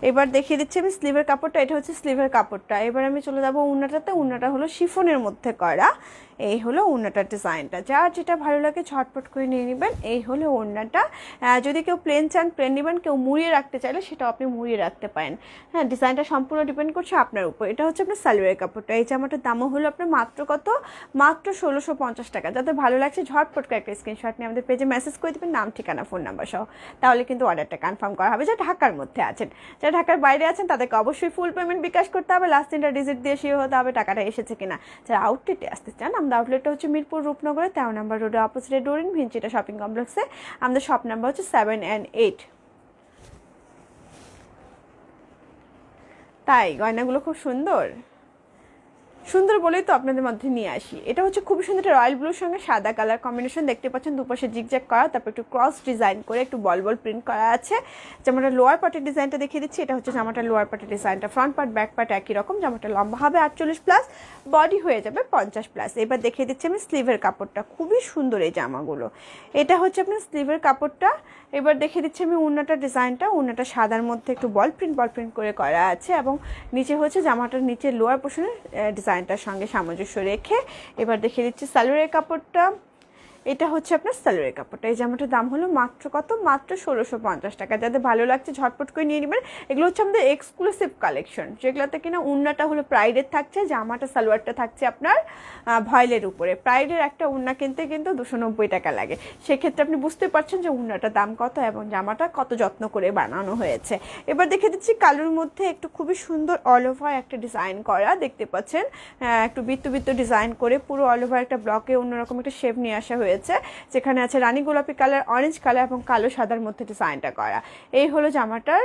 [SPEAKER 1] এবার দেখিয়ে দিচ্ছি আমি স্লিভের কাপড়টা, এটা হচ্ছে স্লিভের কাপড়টা। এবার আমি চলে যাবো উন্নাটাতে, উন্নাটা হলো শিফনের মধ্যে করা। এই হলো ওড়নাটার ডিজাইনটা, যার যেটা ভালো লাগে ঝটপট করে নিয়ে নেবেন। এই হলো ওড়নাটা। যদি কেউ প্লেন চান প্লেন নেবেন, কেউ মুড়িয়ে রাখতে চাইলে সেটাও আপনি মুড়িয়ে রাখতে পারেন। হ্যাঁ, ডিজাইনটা সম্পূর্ণ ডিপেন্ড করছে আপনার উপর। এটা হচ্ছে আপনার সালোয়ারের কাপড়টা। এই জামাটার দামও হলো আপনার মাত্র কত, মাত্র 1650 টাকা। যাদের ভালো লাগছে ঝটপট করে একটা স্ক্রিনশট নিয়ে আমাদের পেজে মেসেজ করে দেবেন, নাম ঠিকানা ফোন নাম্বার সহ, তাহলে কিন্তু অর্ডারটা কনফার্ম করা হবে। যা ঢাকার মধ্যে আছেন, যারা ঢাকার বাইরে আছেন তাদেরকে অবশ্যই ফুল পেমেন্ট বিকাশ করতে হবে, লাস্ট 3টা ডিজিট দিয়ে শিওর হতে হবে টাকাটা এসেছে কিনা। যারা আউটলেটে আসতে চান, আমাদের আউটলেটটা হচ্ছে মিরপুর রূপনগরে 13 নম্বর রোডে অপোজিটে ডোরিন ভিঞ্চিটা শপিং কমপ্লেক্সে। আমাদের শপ নাম্বার হচ্ছে 7 and 8। তাই গয়নাগুলো খুব সুন্দর সুন্দর বলেই তো আপনাদের মধ্যে নিয়ে আসি। এটা হচ্ছে খুবই সুন্দর, একটা রয়্যাল ব্লুর সঙ্গে সাদা কালার কম্বিনেশন, দেখতে পাচ্ছেন দুপাশে জিগজ্যাগ করা, তারপর একটু ক্রস ডিজাইন করে একটু বল বল প্রিন্ট করা আছে। জামাটা লোয়ার পার্টের ডিজাইনটা দেখিয়ে দিচ্ছি, এটা হচ্ছে জামাটা লোয়ার পার্টের ডিজাইনটা। ফ্রন্ট পার্ট ব্যাক পার্ট একই রকম, জামাটা লম্বা হবে 48+, বডি হয়ে যাবে 50+। এবার দেখিয়ে দিচ্ছি আমি স্লিভের কাপড়টা, খুবই সুন্দর এই জামাগুলো। এটা হচ্ছে আপনার স্লিভের কাপড়টা। এবার দেখিয়ে দিচ্ছি আমি উন্নাটার ডিজাইনটা। উন্নাটা সাদার মধ্যে একটু বল প্রিন্ট করে করা আছে, এবং নিচে হচ্ছে জামাটার নিচে লোয়ার পোর্শনের ডিজাইনটার সঙ্গে সামঞ্জস্য রেখে। এবার দেখিয়ে দিচ্ছি সালোয়ারের কাপড়টা। এটা হচ্ছে আপনার সালোয়ারের কাপড়টা। এই জামাটার দাম হলো মাত্র কত, মাত্র 1650 টাকা। যাদের ভালো লাগছে ঝটপট করে নিয়ে নেবেন। এগুলো হচ্ছে আমাদের এক্সক্লুসিভ কালেকশন, যেগুলোতে কিনা উন্নাটা হলো প্রাইডের থাকছে, জামাটা সালোয়ারটা থাকছে আপনার ভয়েলের উপরে। প্রাইডের একটা উন্না কিনতে কিন্তু 290 টাকা লাগে, সেক্ষেত্রে আপনি বুঝতে পারছেন যে উন্নাটার দাম কত এবং জামাটা কত যত্ন করে বানানো হয়েছে। এবার দেখে দিচ্ছি কালোর মধ্যে একটু খুবই সুন্দর অল ওভার একটা ডিজাইন করা, দেখতে পাচ্ছেন একটু বৃত্ত বৃত্ত ডিজাইন করে পুরো অল ওভার একটা ব্লকে অন্যরকম একটা শেপ নিয়ে আসা হয়েছে, যেখানে আছে রানী গোলাপি কালার, অরেঞ্জ কালার এবং কালো সাদার মধ্যে ডিজাইনটা করা। এই হলো জামাটার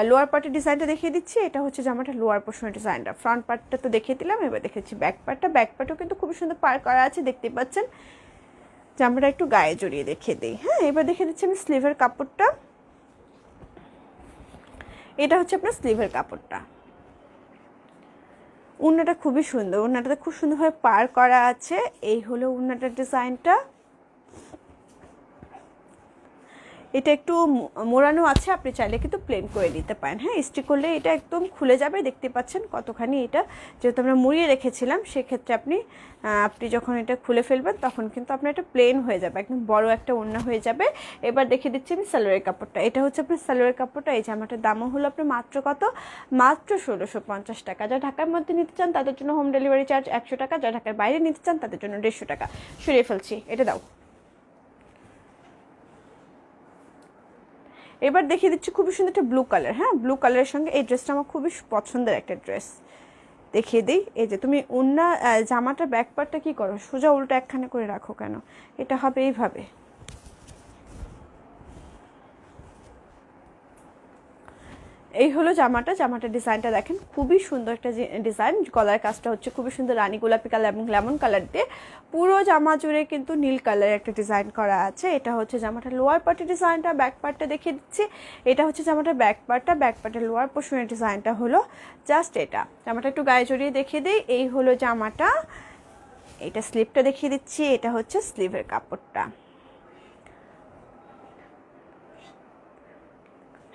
[SPEAKER 1] লোয়ার পার্টের ডিজাইনটা দেখিয়ে দিচ্ছি। এটা হচ্ছে জামাটার লোয়ার পোর্শনের ডিজাইনটা। ফ্রন্ট পার্টটা তো দেখিয়ে দিলাম, এবার দেখেছি ব্যাক পার্টটা। ব্যাক পার্টও কিন্তু খুবই সুন্দর পার করা আছে, দেখতে পাচ্ছেন। জামাটা একটু গায়ে জড়িয়ে দেখিয়ে দিই। হ্যাঁ, এবার দেখে দিচ্ছি আমি স্লিভের কাপড়টা। এটা হচ্ছে আপনার স্লিভের কাপড়টা। উন্নাটা খুবই সুন্দর, উন্নাটাতে খুব সুন্দরভাবে পার করা আছে। এই হলো উন্নাটার ডিজাইনটা। এটা একটু মোড়ানো আছে, আপনি চাইলে কিন্তু প্লেন করে নিতে পারেন। হ্যাঁ, ইস্ত্রি করলে এটা একদম খুলে যাবে, দেখতে পাচ্ছেন কতখানি। এটা যেহেতু আমরা মুড়িয়ে রেখেছিলাম, সেক্ষেত্রে আপনি যখন এটা খুলে ফেলবেন তখন কিন্তু আপনার এটা প্লেন হয়ে যাবে, একদম বড় একটা ওড়না হয়ে যাবে। এবার দেখিয়ে দিচ্ছি আমি সালোয়ারের কাপড়টা। এটা হচ্ছে আপনার সালোয়ারের কাপড়টা। এই জামাটার দামও হলো আপনার মাত্র কত, মাত্র 1650 টাকা। যারা ঢাকার মধ্যে নিতে চান তাদের জন্য হোম ডেলিভারি চার্জ 100 টাকা, যারা ঢাকার বাইরে নিতে চান তাদের জন্য 150 টাকা। সরিয়ে ফেলছি, এটা দাও। এবার দেখিয়ে দিচ্ছি খুবই সুন্দর একটা ব্লু কালার। হ্যাঁ, ব্লু কালারের সঙ্গে এই ড্রেসটা আমার খুবই পছন্দের একটা ড্রেস। দেখিয়ে দিই, এই যে তুমি ওড়না জামাটা ব্যাক পার্টটা কী করো, সোজা উল্টো একখানে করে রাখো কেন? এটা হবে এইভাবে। এই হলো জামাটার ডিজাইনটা দেখেন, খুবই সুন্দর একটা ডিজাইন। গলার কাজটা হচ্ছে খুবই সুন্দর রানী গোলাপি কালার এবং লেমন কালার দিয়ে পুরো জামা জুড়ে কিন্তু নীল কালারের একটা ডিজাইন করা আছে। এটা হচ্ছে জামাটা লোয়ার পার্টের ডিজাইনটা। ব্যাক পার্টটা দেখিয়ে দিচ্ছি। এটা হচ্ছে জামাটার ব্যাক পার্টটা। ব্যাক পার্টের লোয়ার পোর্শনের ডিজাইনটা হলো জাস্ট এটা। জামাটা একটু গায়ে জড়িয়ে দেখিয়ে দিই। এই হলো জামাটা। এটা স্লিভটা দেখিয়ে দিচ্ছি। এটা হচ্ছে স্লিভের কাপড়টা।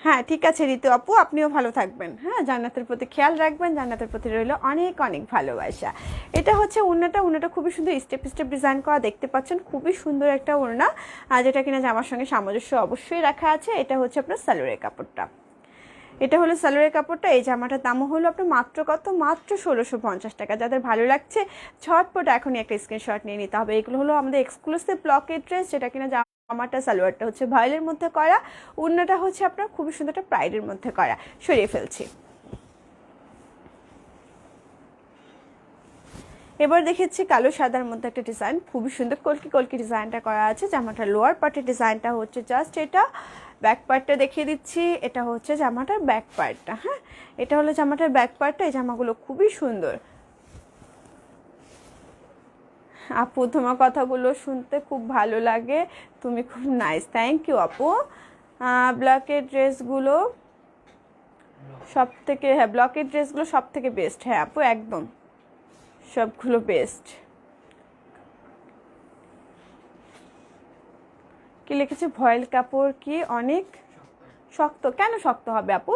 [SPEAKER 1] হ্যাঁ ঠিক আছে ঋতু আপু, আপনিও ভালো থাকবেন। হ্যাঁ, জান্নাতের প্রতি খেয়াল রাখবেন, জান্নাতের প্রতি রইল অনেক অনেক ভালোবাসা। এটা হচ্ছে ওড়নাটা খুবই সুন্দর স্টেপ স্টেপ ডিজাইন করা, দেখতে পাচ্ছেন খুবই সুন্দর একটা ওড়না, যেটা কিনা জামার সঙ্গে সামঞ্জস্য অবশ্যই রাখা আছে। এটা হচ্ছে আপনার সালোয়ারের কাপড়টা, এটা হলো সালোয়ারের কাপড়টা। এই জামাটার দামও হলো আপনার মাত্র কত, মাত্র 1650 টাকা। যাদের ভালো লাগছে ঝটপট এখনই একটা স্ক্রিনশট নিয়ে নিতে হবে। এগুলো হলো আমাদের এক্সক্লুসিভ ব্লকের ড্রেস, যেটা কিনা জামাটা সালোয়ারটা হচ্ছে ভয়েলের মধ্যে করা, ওড়নাটা হচ্ছে আপনার খুবই সুন্দর একটা প্রাইডের মধ্যে করা। সরিয়ে ফেলছি। এবার দেখেছি কালো সাদার মধ্যে একটা ডিজাইন, খুবই সুন্দর কলকি কলকি ডিজাইনটা করা আছে। জামাটার লোয়ার পার্টের ডিজাইনটা হচ্ছে জাস্ট এটা, ব্যাক পার্টটা দেখিয়ে দিচ্ছি। এটা হচ্ছে জামাটার ব্যাক পার্টটা। হ্যাঁ, এটা হলো জামাটার ব্যাক পার্টটা। এই জামাগুলো খুবই সুন্দর। আপু তোমার কথাগুলো শুনতে খুব ভালো লাগে, তুমি খুব নাইস, থ্যাংক ইউ আপু। ব্লকের ড্রেসগুলো সব থেকে, হ্যাঁ ব্লকের ড্রেসগুলো সব থেকে বেস্ট। হ্যাঁ আপু একদম সবগুলো বেস্ট। কি লিখেছে, ভয়েল কাপড় কি অনেক শক্ত? কেন শক্ত হবে আপু?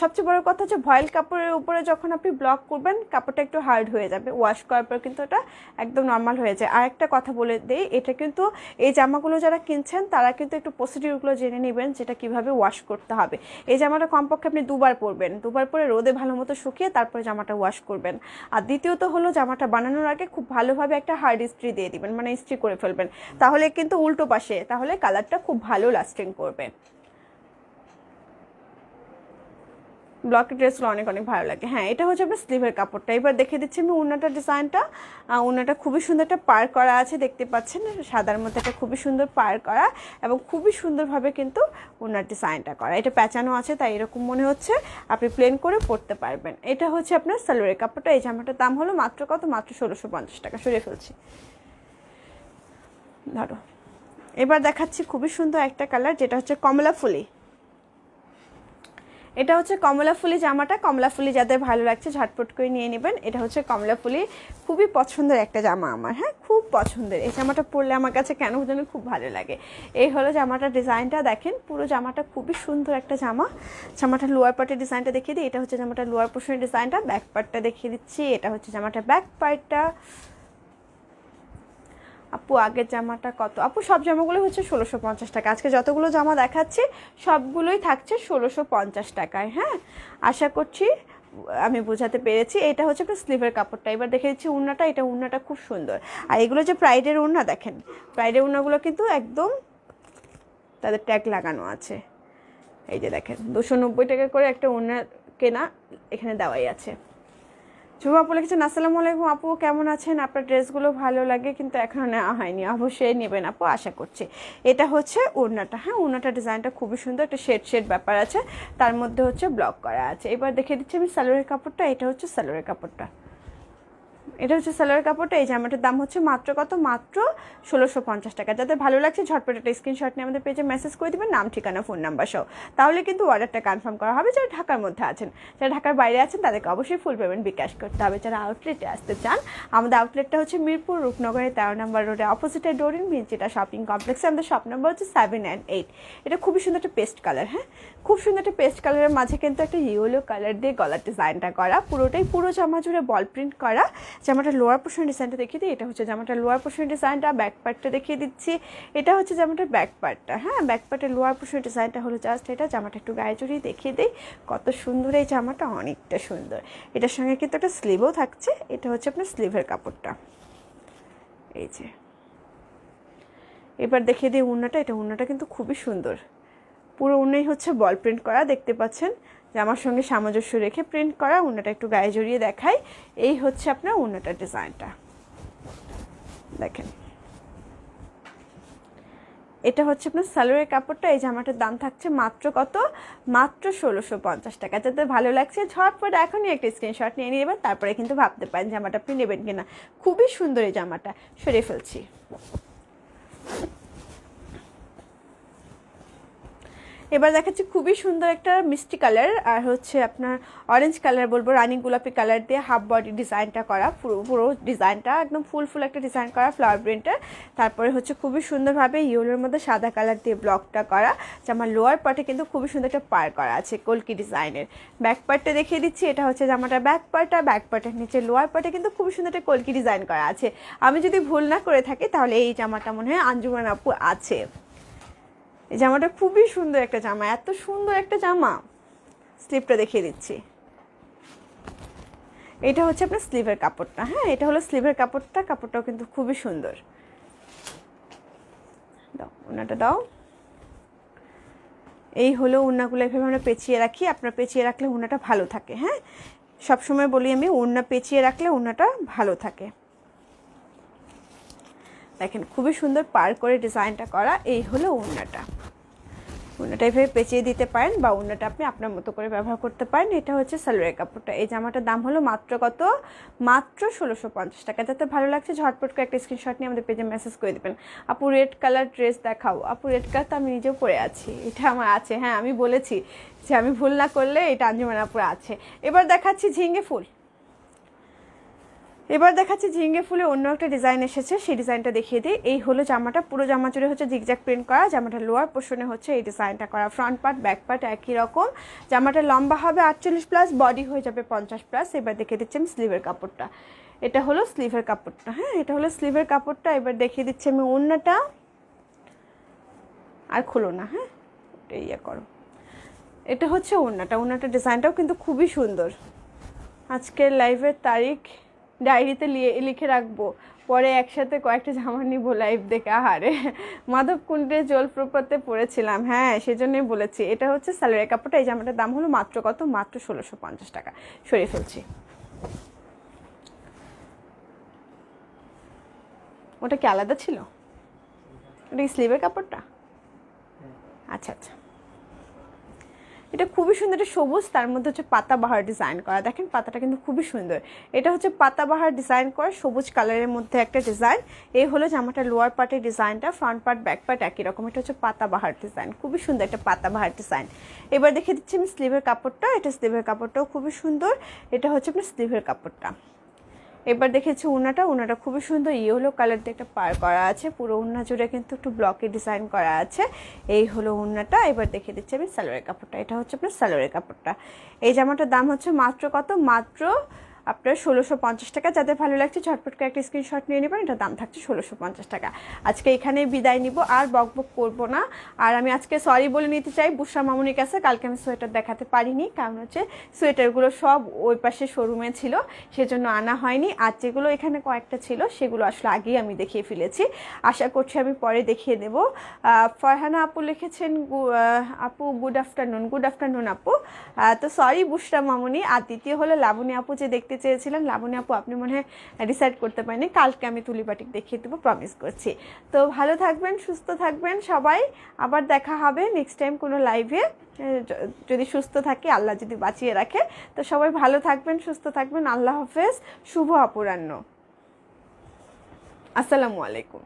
[SPEAKER 1] সবচেয়ে বড় কথা হচ্ছে ভয়েল কাপড়ের উপরে যখন আপনি ব্লক করবেন কাপড়টা একটু হার্ড হয়ে যাবে, ওয়াশ করার পর কিন্তু ওটা একদম নর্মাল হয়ে যায়। আর একটা কথা বলে দেই, এটা কিন্তু এই জামাগুলো যারা কিনছেন তারা কিন্তু একটু প্রসিডিউরগুলো জেনে নেবেন, যেটা কিভাবে ওয়াশ করতে হবে। এই জামাটা কমপক্ষে আপনি দুবার পরবেন, দুবার পরে রোদে ভালো মতো শুকিয়ে তারপরে জামাটা ওয়াশ করবেন। আর দ্বিতীয়ত হলো জামাটা বানানোর আগে খুব ভালোভাবে একটা হার্ড ইস্ত্রি দিয়ে দিবেন, মানে ইস্ত্রি করে ফেলবেন, তাহলে কিন্তু উল্টো পাশে, তাহলে কালারটা খুব ভালো লাস্টিং করবে। ব্লকের ড্রেসগুলো অনেক অনেক ভালো লাগে। হ্যাঁ, এটা হচ্ছে আপনার স্লিভের কাপড়টা। এবার দেখে দিচ্ছি আমি ওড়নাটার ডিজাইনটা। ওড়নাটা খুবই সুন্দর একটা পার করা আছে, দেখতে পাচ্ছেন সাদার মধ্যে একটা খুবই সুন্দর পার করা, এবং খুবই সুন্দরভাবে কিন্তু ওড়নার ডিজাইনটা করা। এটা প্যাঁচানো আছে তাই এরকম মনে হচ্ছে, আপনি প্লেন করে পরতে পারবেন। এটা হচ্ছে আপনার সালোয়ারের কাপড়টা। এই জামাটার দাম হলো মাত্র কত, মাত্র 1650 টাকা। সরিয়ে ফেলছি, ধরো। এবার দেখাচ্ছি খুবই সুন্দর একটা কালার, যেটা হচ্ছে কমলা ফুলি। এটা হচ্ছে কমলা ফুলি জামাটা। কমলা ফুলি যাদের ভালো লাগছে ঝটপট করে নিয়ে নেবেন। এটা হচ্ছে কমলা ফুলি, খুবই পছন্দের একটা জামা আমার। হ্যাঁ, খুব পছন্দের। এই জামাটা পরলে আমার কাছে কেন যেন খুব ভালো লাগে। এই হলো জামাটার ডিজাইনটা, দেখেন পুরো জামাটা খুবই সুন্দর একটা জামা। জামাটার লোয়ার পার্টের ডিজাইনটা দেখিয়ে দিই। এটা হচ্ছে জামাটার লোয়ার পোর্শনের ডিজাইনটা। ব্যাক পার্টটা দেখিয়ে দিচ্ছি। এটা হচ্ছে জামাটার ব্যাক পার্টটা। আপু আগের জামাটা কত? আপু সব জামাগুলো হচ্ছে 1650 টাকা। আজকে যতগুলো জামা দেখাচ্ছি সবগুলোই থাকছে 1650 টাকায়। হ্যাঁ, আশা করছি আমি বোঝাতে পেরেছি। এটা হচ্ছে আপনার স্লিভের কাপড়টা। এবার দেখে দিচ্ছি উন্নাটা। এটা উন্নাটা খুব সুন্দর। আর এগুলো যে প্রাইডের উন্না, দেখেন প্রাইডের উন্নাগুলো কিন্তু একদম তাদের ট্যাগ লাগানো আছে। এই যে দেখেন 290 টাকা করে একটা উন্না কেনা এখানে দেওয়াই আছে। শুভ আপু লিখেছেন, আসসালামু আলাইকুম আপু, কেমন আছেন? আপনার ড্রেসগুলো ভালো লাগে কিন্তু এখনও নেওয়া হয়নি, অবশ্যই নেবেন আপু, আশা করছি। এটা হচ্ছে ওড়নাটা। হ্যাঁ, ওড়নাটা ডিজাইনটা খুবই সুন্দর, একটা শেড শেড ব্যাপার আছে, তার মধ্যে হচ্ছে ব্লক করা আছে। এবার দেখে দিচ্ছি আমি সালোয়ারের কাপড়টা। এটা হচ্ছে সালোয়ারের কাপড়টা। এটা হচ্ছে সালোয়ার কাপড়টা। এই জামাটার দাম হচ্ছে মাত্র কত, মাত্র 1650 টাকা। যাদের ভালো লাগছে ঝটপট একটা স্ক্রিনশট নিয়ে আমাদের পেজে মেসেজ করে দেবেন, নাম ঠিকানা ফোন নাম্বার সহ, তাহলে কিন্তু অর্ডারটা কনফার্ম করা হবে। যারা ঢাকার মধ্যে আছেন, যারা ঢাকার বাইরে আছেন তাদেরকে অবশ্যই ফুল পেমেন্ট বিকাশ করতে হবে। যারা আউটলেটে আসতে চান, আমাদের আউটলেটটা হচ্ছে মিরপুর রূপনগরে 13 নম্বর রোডে অপোজিটে ডোরিন মিঞ্চিটা শপিং কমপ্লেক্সে। আমাদের শপ নাম্বার হচ্ছে 7 and 8। এটা খুবই সুন্দর একটা পেস্ট কালার। হ্যাঁ, খুব সুন্দর একটা পেস্ট কালারের মাঝে কিন্তু একটা ইয়েলো কালার দিয়ে গলার ডিজাইনটা করা, পুরোটাই পুরো জামা জুড়ে বল প্রিন্ট করা। জামাটা লোয়ার পোর্শন ডিজাইনটা দেখিয়ে দিই। এটা হচ্ছে জামাটার লোয়ার পোর্শন ডিজাইনটা। ব্যাক পার্টটা দেখিয়ে দিচ্ছি। এটা হচ্ছে জামাটার ব্যাক পার্টটা। হ্যাঁ, ব্যাক পার্টের লোয়ার পোর্শন ডিজাইনটা হলো জাস্ট এটা। জামাটা একটু গায়ে জড়িয়ে দেখিয়ে দিই কত সুন্দর এই জামাটা, অনেকটা সুন্দর। এটার সঙ্গে কিন্তু একটা স্লিভও থাকছে। এটা হচ্ছে আপনার স্লিভের কাপড়টা, এই যে। এবার দেখিয়ে দিই উন্নাটা। এটা উন্নাটা কিন্তু খুবই সুন্দর, পুরো উন্নাই হচ্ছে বল প্রিন্ট করা, দেখতে পাচ্ছেন জামার সঙ্গে সামঞ্জস্য রেখে প্রিন্ট করা। উন্নাটা একটু গায়ে জড়িয়ে দেখাই। এই হচ্ছে আপনার উন্নাটার ডিজাইনটা, দেখেন। এটা হচ্ছে আপনার সালোয়ারের কাপড়টা। এই জামাটার দাম থাকছে মাত্র কত, মাত্র 1650 টাকা। যাদের ভালো লাগছে ঝটপট এখনই একটা স্ক্রিনশট নিয়ে নেবেন, তারপরে কিন্তু ভাবতে পারেন জামাটা আপনি নেবেন কিনা। খুবই সুন্দর এই জামাটা। সরিয়ে ফেলছি। এবার দেখাচ্ছি খুবই সুন্দর একটা মিষ্টি কালার, আর হচ্ছে আপনার অরেঞ্জ কালার বলবো, রানী গোলাপি কালার দিয়ে হাফ বডি ডিজাইনটা করা, পুরো ডিজাইনটা একদম ফুল একটা ডিজাইন করা ফ্লাওয়ার প্রিন্টের। তারপরে হচ্ছে খুবই সুন্দরভাবে ইয়েলোর মধ্যে সাদা কালার দিয়ে ব্লকটা করা। জামার লোয়ার পার্টে কিন্তু খুবই সুন্দর একটা পার করা আছে কলকি ডিজাইনের। ব্যাক পার্টটা দেখিয়ে দিচ্ছি, এটা হচ্ছে জামাটা ব্যাক পার্টটা, ব্যাক পার্টের নিচে লোয়ার পার্টে কিন্তু খুবই সুন্দর একটা কলকি ডিজাইন করা আছে। আমি যদি ভুল না করে থাকি তাহলে এই জামাটা মনে হয় আঞ্জুমান আপু আছে। এই জামাটা খুবই সুন্দর একটা জামা, এত সুন্দর একটা জামা। স্লিভটা দেখিয়ে দিচ্ছি, এটা হচ্ছে আপনার স্লিভের কাপড়টা। হ্যাঁ, এটা হলো স্লিভের কাপড়টা, কাপড়টাও কিন্তু খুবই সুন্দর। দাও ওনাটা দাও। এই হলো ওড়নাগুলো এভাবে আমরা পেঁচিয়ে রাখি, আপনারা পেঁচিয়ে রাখলে ওড়নাটা ভালো থাকে। হ্যাঁ, সবসময় বলি আমি ওড়না পেঁচিয়ে রাখলে ওড়নাটা ভালো থাকে। দেখেন খুবই সুন্দর পার করে ডিজাইনটা করা। এই হলো ওড়নাটা, ওড়নাটা এভাবে পেঁচিয়ে দিতে পারেন বা ওড়নাটা আপনি আপনার মতো করে ব্যবহার করতে পারেন। এটা হচ্ছে সালোয়ারের কাপড়টা। এই জামাটার দাম হলো মাত্র কত? মাত্র 1650 টাকা। যাতে ভালো লাগছে ঝটপট করে একটা স্ক্রিনশট নিয়ে আমাদের পেজে মেসেজ করে দেবেন, আপু রেড কালার ড্রেস দেখাও। আপু রেড কালার তো আমি নিজেও পরে আছি, এটা আমার আছে। হ্যাঁ, আমি বলেছি যে আমি ভুল না করলে এটা আঞ্জুমান আপুর আছে। এবার দেখাচ্ছি ঝিঙ্গে ফুল। এবার দেখাচ্ছি ঝিঙ্গে ফুলে অন্য একটা ডিজাইন এসেছে, সেই ডিজাইনটা দেখিয়ে দিই। এই হলো জামাটা, পুরো জামা জুড়ে হচ্ছে জিগজ্যাগ প্রিন্ট করা। জামাটা লোয়ার পোর্শনে হচ্ছে এই ডিজাইনটা করা, ফ্রন্ট পার্ট ব্যাক পার্ট একই রকম। জামাটা লম্বা হবে 48+, বডি হয়ে যাবে 50+। এবার দেখিয়ে দিচ্ছি আমি স্লিভের কাপড়টা। এটা হলো স্লিভের কাপড়টা। হ্যাঁ, এটা হলো স্লিভের কাপড়টা। এবার দেখিয়ে দিচ্ছি আমি ওড়নাটা। আর খুলো না, হ্যাঁ এটা ইয়ে করো। এটা হচ্ছে ওড়নাটা, ওড়নাটা ডিজাইনটাও কিন্তু খুবই সুন্দর। আজকের লাইভের তারিখ ডায়েরিতে লিখে রাখবো, পরে একসাথে কয়েকটা জামা নিবো লাইভ দেখে। আহারে, মাধবকুণ্ডে জলপ্রপাতে পড়েছিলাম, হ্যাঁ সেজন্যই বলেছি। এটা হচ্ছে সালোয়ারের কাপড়টা। এই জামাটার দাম হলো মাত্র কত? মাত্র 1650 টাকা। সরিয়ে ফেলছি। ওটা কি আলাদা ছিল? ওটা কি স্লিভের কাপড়টা? আচ্ছা আচ্ছা। এটা খুবই সুন্দর, একটা সবুজ, তার মধ্যে হচ্ছে পাতাবাহার ডিজাইন করা। দেখেন পাতাটা কিন্তু খুবই সুন্দর। এটা হচ্ছে পাতাবাহার ডিজাইন করা, সবুজ কালারের মধ্যে একটা ডিজাইন। এই হলো জামাটা লোয়ার পার্টের ডিজাইনটা, ফ্রন্ট পার্ট ব্যাক পার্ট একই রকম। এটা হচ্ছে পাতাবাহার ডিজাইন, খুবই সুন্দর একটা পাতাবাহার ডিজাইন। এবার দেখে দিচ্ছি আমি স্লিভের কাপড়টা। এটা স্লিভের কাপড়টাও খুবই সুন্দর। এটা হচ্ছে আপনার স্লিভের কাপড়টা। এবার দেখেছি ওড়নাটা, ওড়নাটা খুবই সুন্দর, ইয়েলো কালার দিয়ে একটা পার করা আছে। পুরো ওড়না জুড়ে কিন্তু একটু ব্লকে ডিজাইন করা আছে। এই হলো ওড়নাটা। এবার দেখে দিচ্ছি আমি সালোয়ারের কাপড়টা। এটা হচ্ছে আপনার সালোয়ারের কাপড়টা। এই জামাটার দাম হচ্ছে মাত্র কত? মাত্র আপনার 1650 টাকা। যাদের ভালো লাগছে ঝটপট করে একটা স্ক্রিনশট নিয়ে নেবেন। এটা দাম থাকছে 1650 টাকা। আজকে এখানেই বিদায় নিব, আর বকবক করবো না। আর আমি আজকে সরি বলে নিতে চাই বুশরা মামুনির কাছে, কালকে আমি সোয়েটার দেখাতে পারিনি, কারণ হচ্ছে সোয়েটারগুলো সব ওই পাশে শোরুমে ছিল, সেজন্য আনা হয়নি। আর যেগুলো এখানে কয়েকটা ছিল সেগুলো আসলে আগেই আমি দেখিয়ে ফেলেছি। আশা করছি আমি পরে দেখিয়ে দেব। ফরহানা আপু লিখেছেন, আপু গুড আফটারনুন। গুড আফটারনুন আপু। তো সরি বুশরা মামুনি। আর দ্বিতীয় হলো লাবণী আপু, যে দেখতে চেয়েছিলেন। লাবণী আপু আপনি মনে হয় ডিসাইড করতে পারেনি, কালকে আমি তুলি বাটিক দেখিয়ে দেবো, প্রমিস করছি। তো ভালো থাকবেন, সুস্থ থাকবেন সবাই। আবার দেখা হবে নেক্সট টাইম কোনো লাইভে, যদি সুস্থ থাকি, আল্লাহ যদি বাঁচিয়ে রাখে। তো সবাই ভালো থাকবেন, সুস্থ থাকবেন। আল্লাহ হাফেজ, শুভ অপরাহ্ন। আসসালামু আলাইকুম।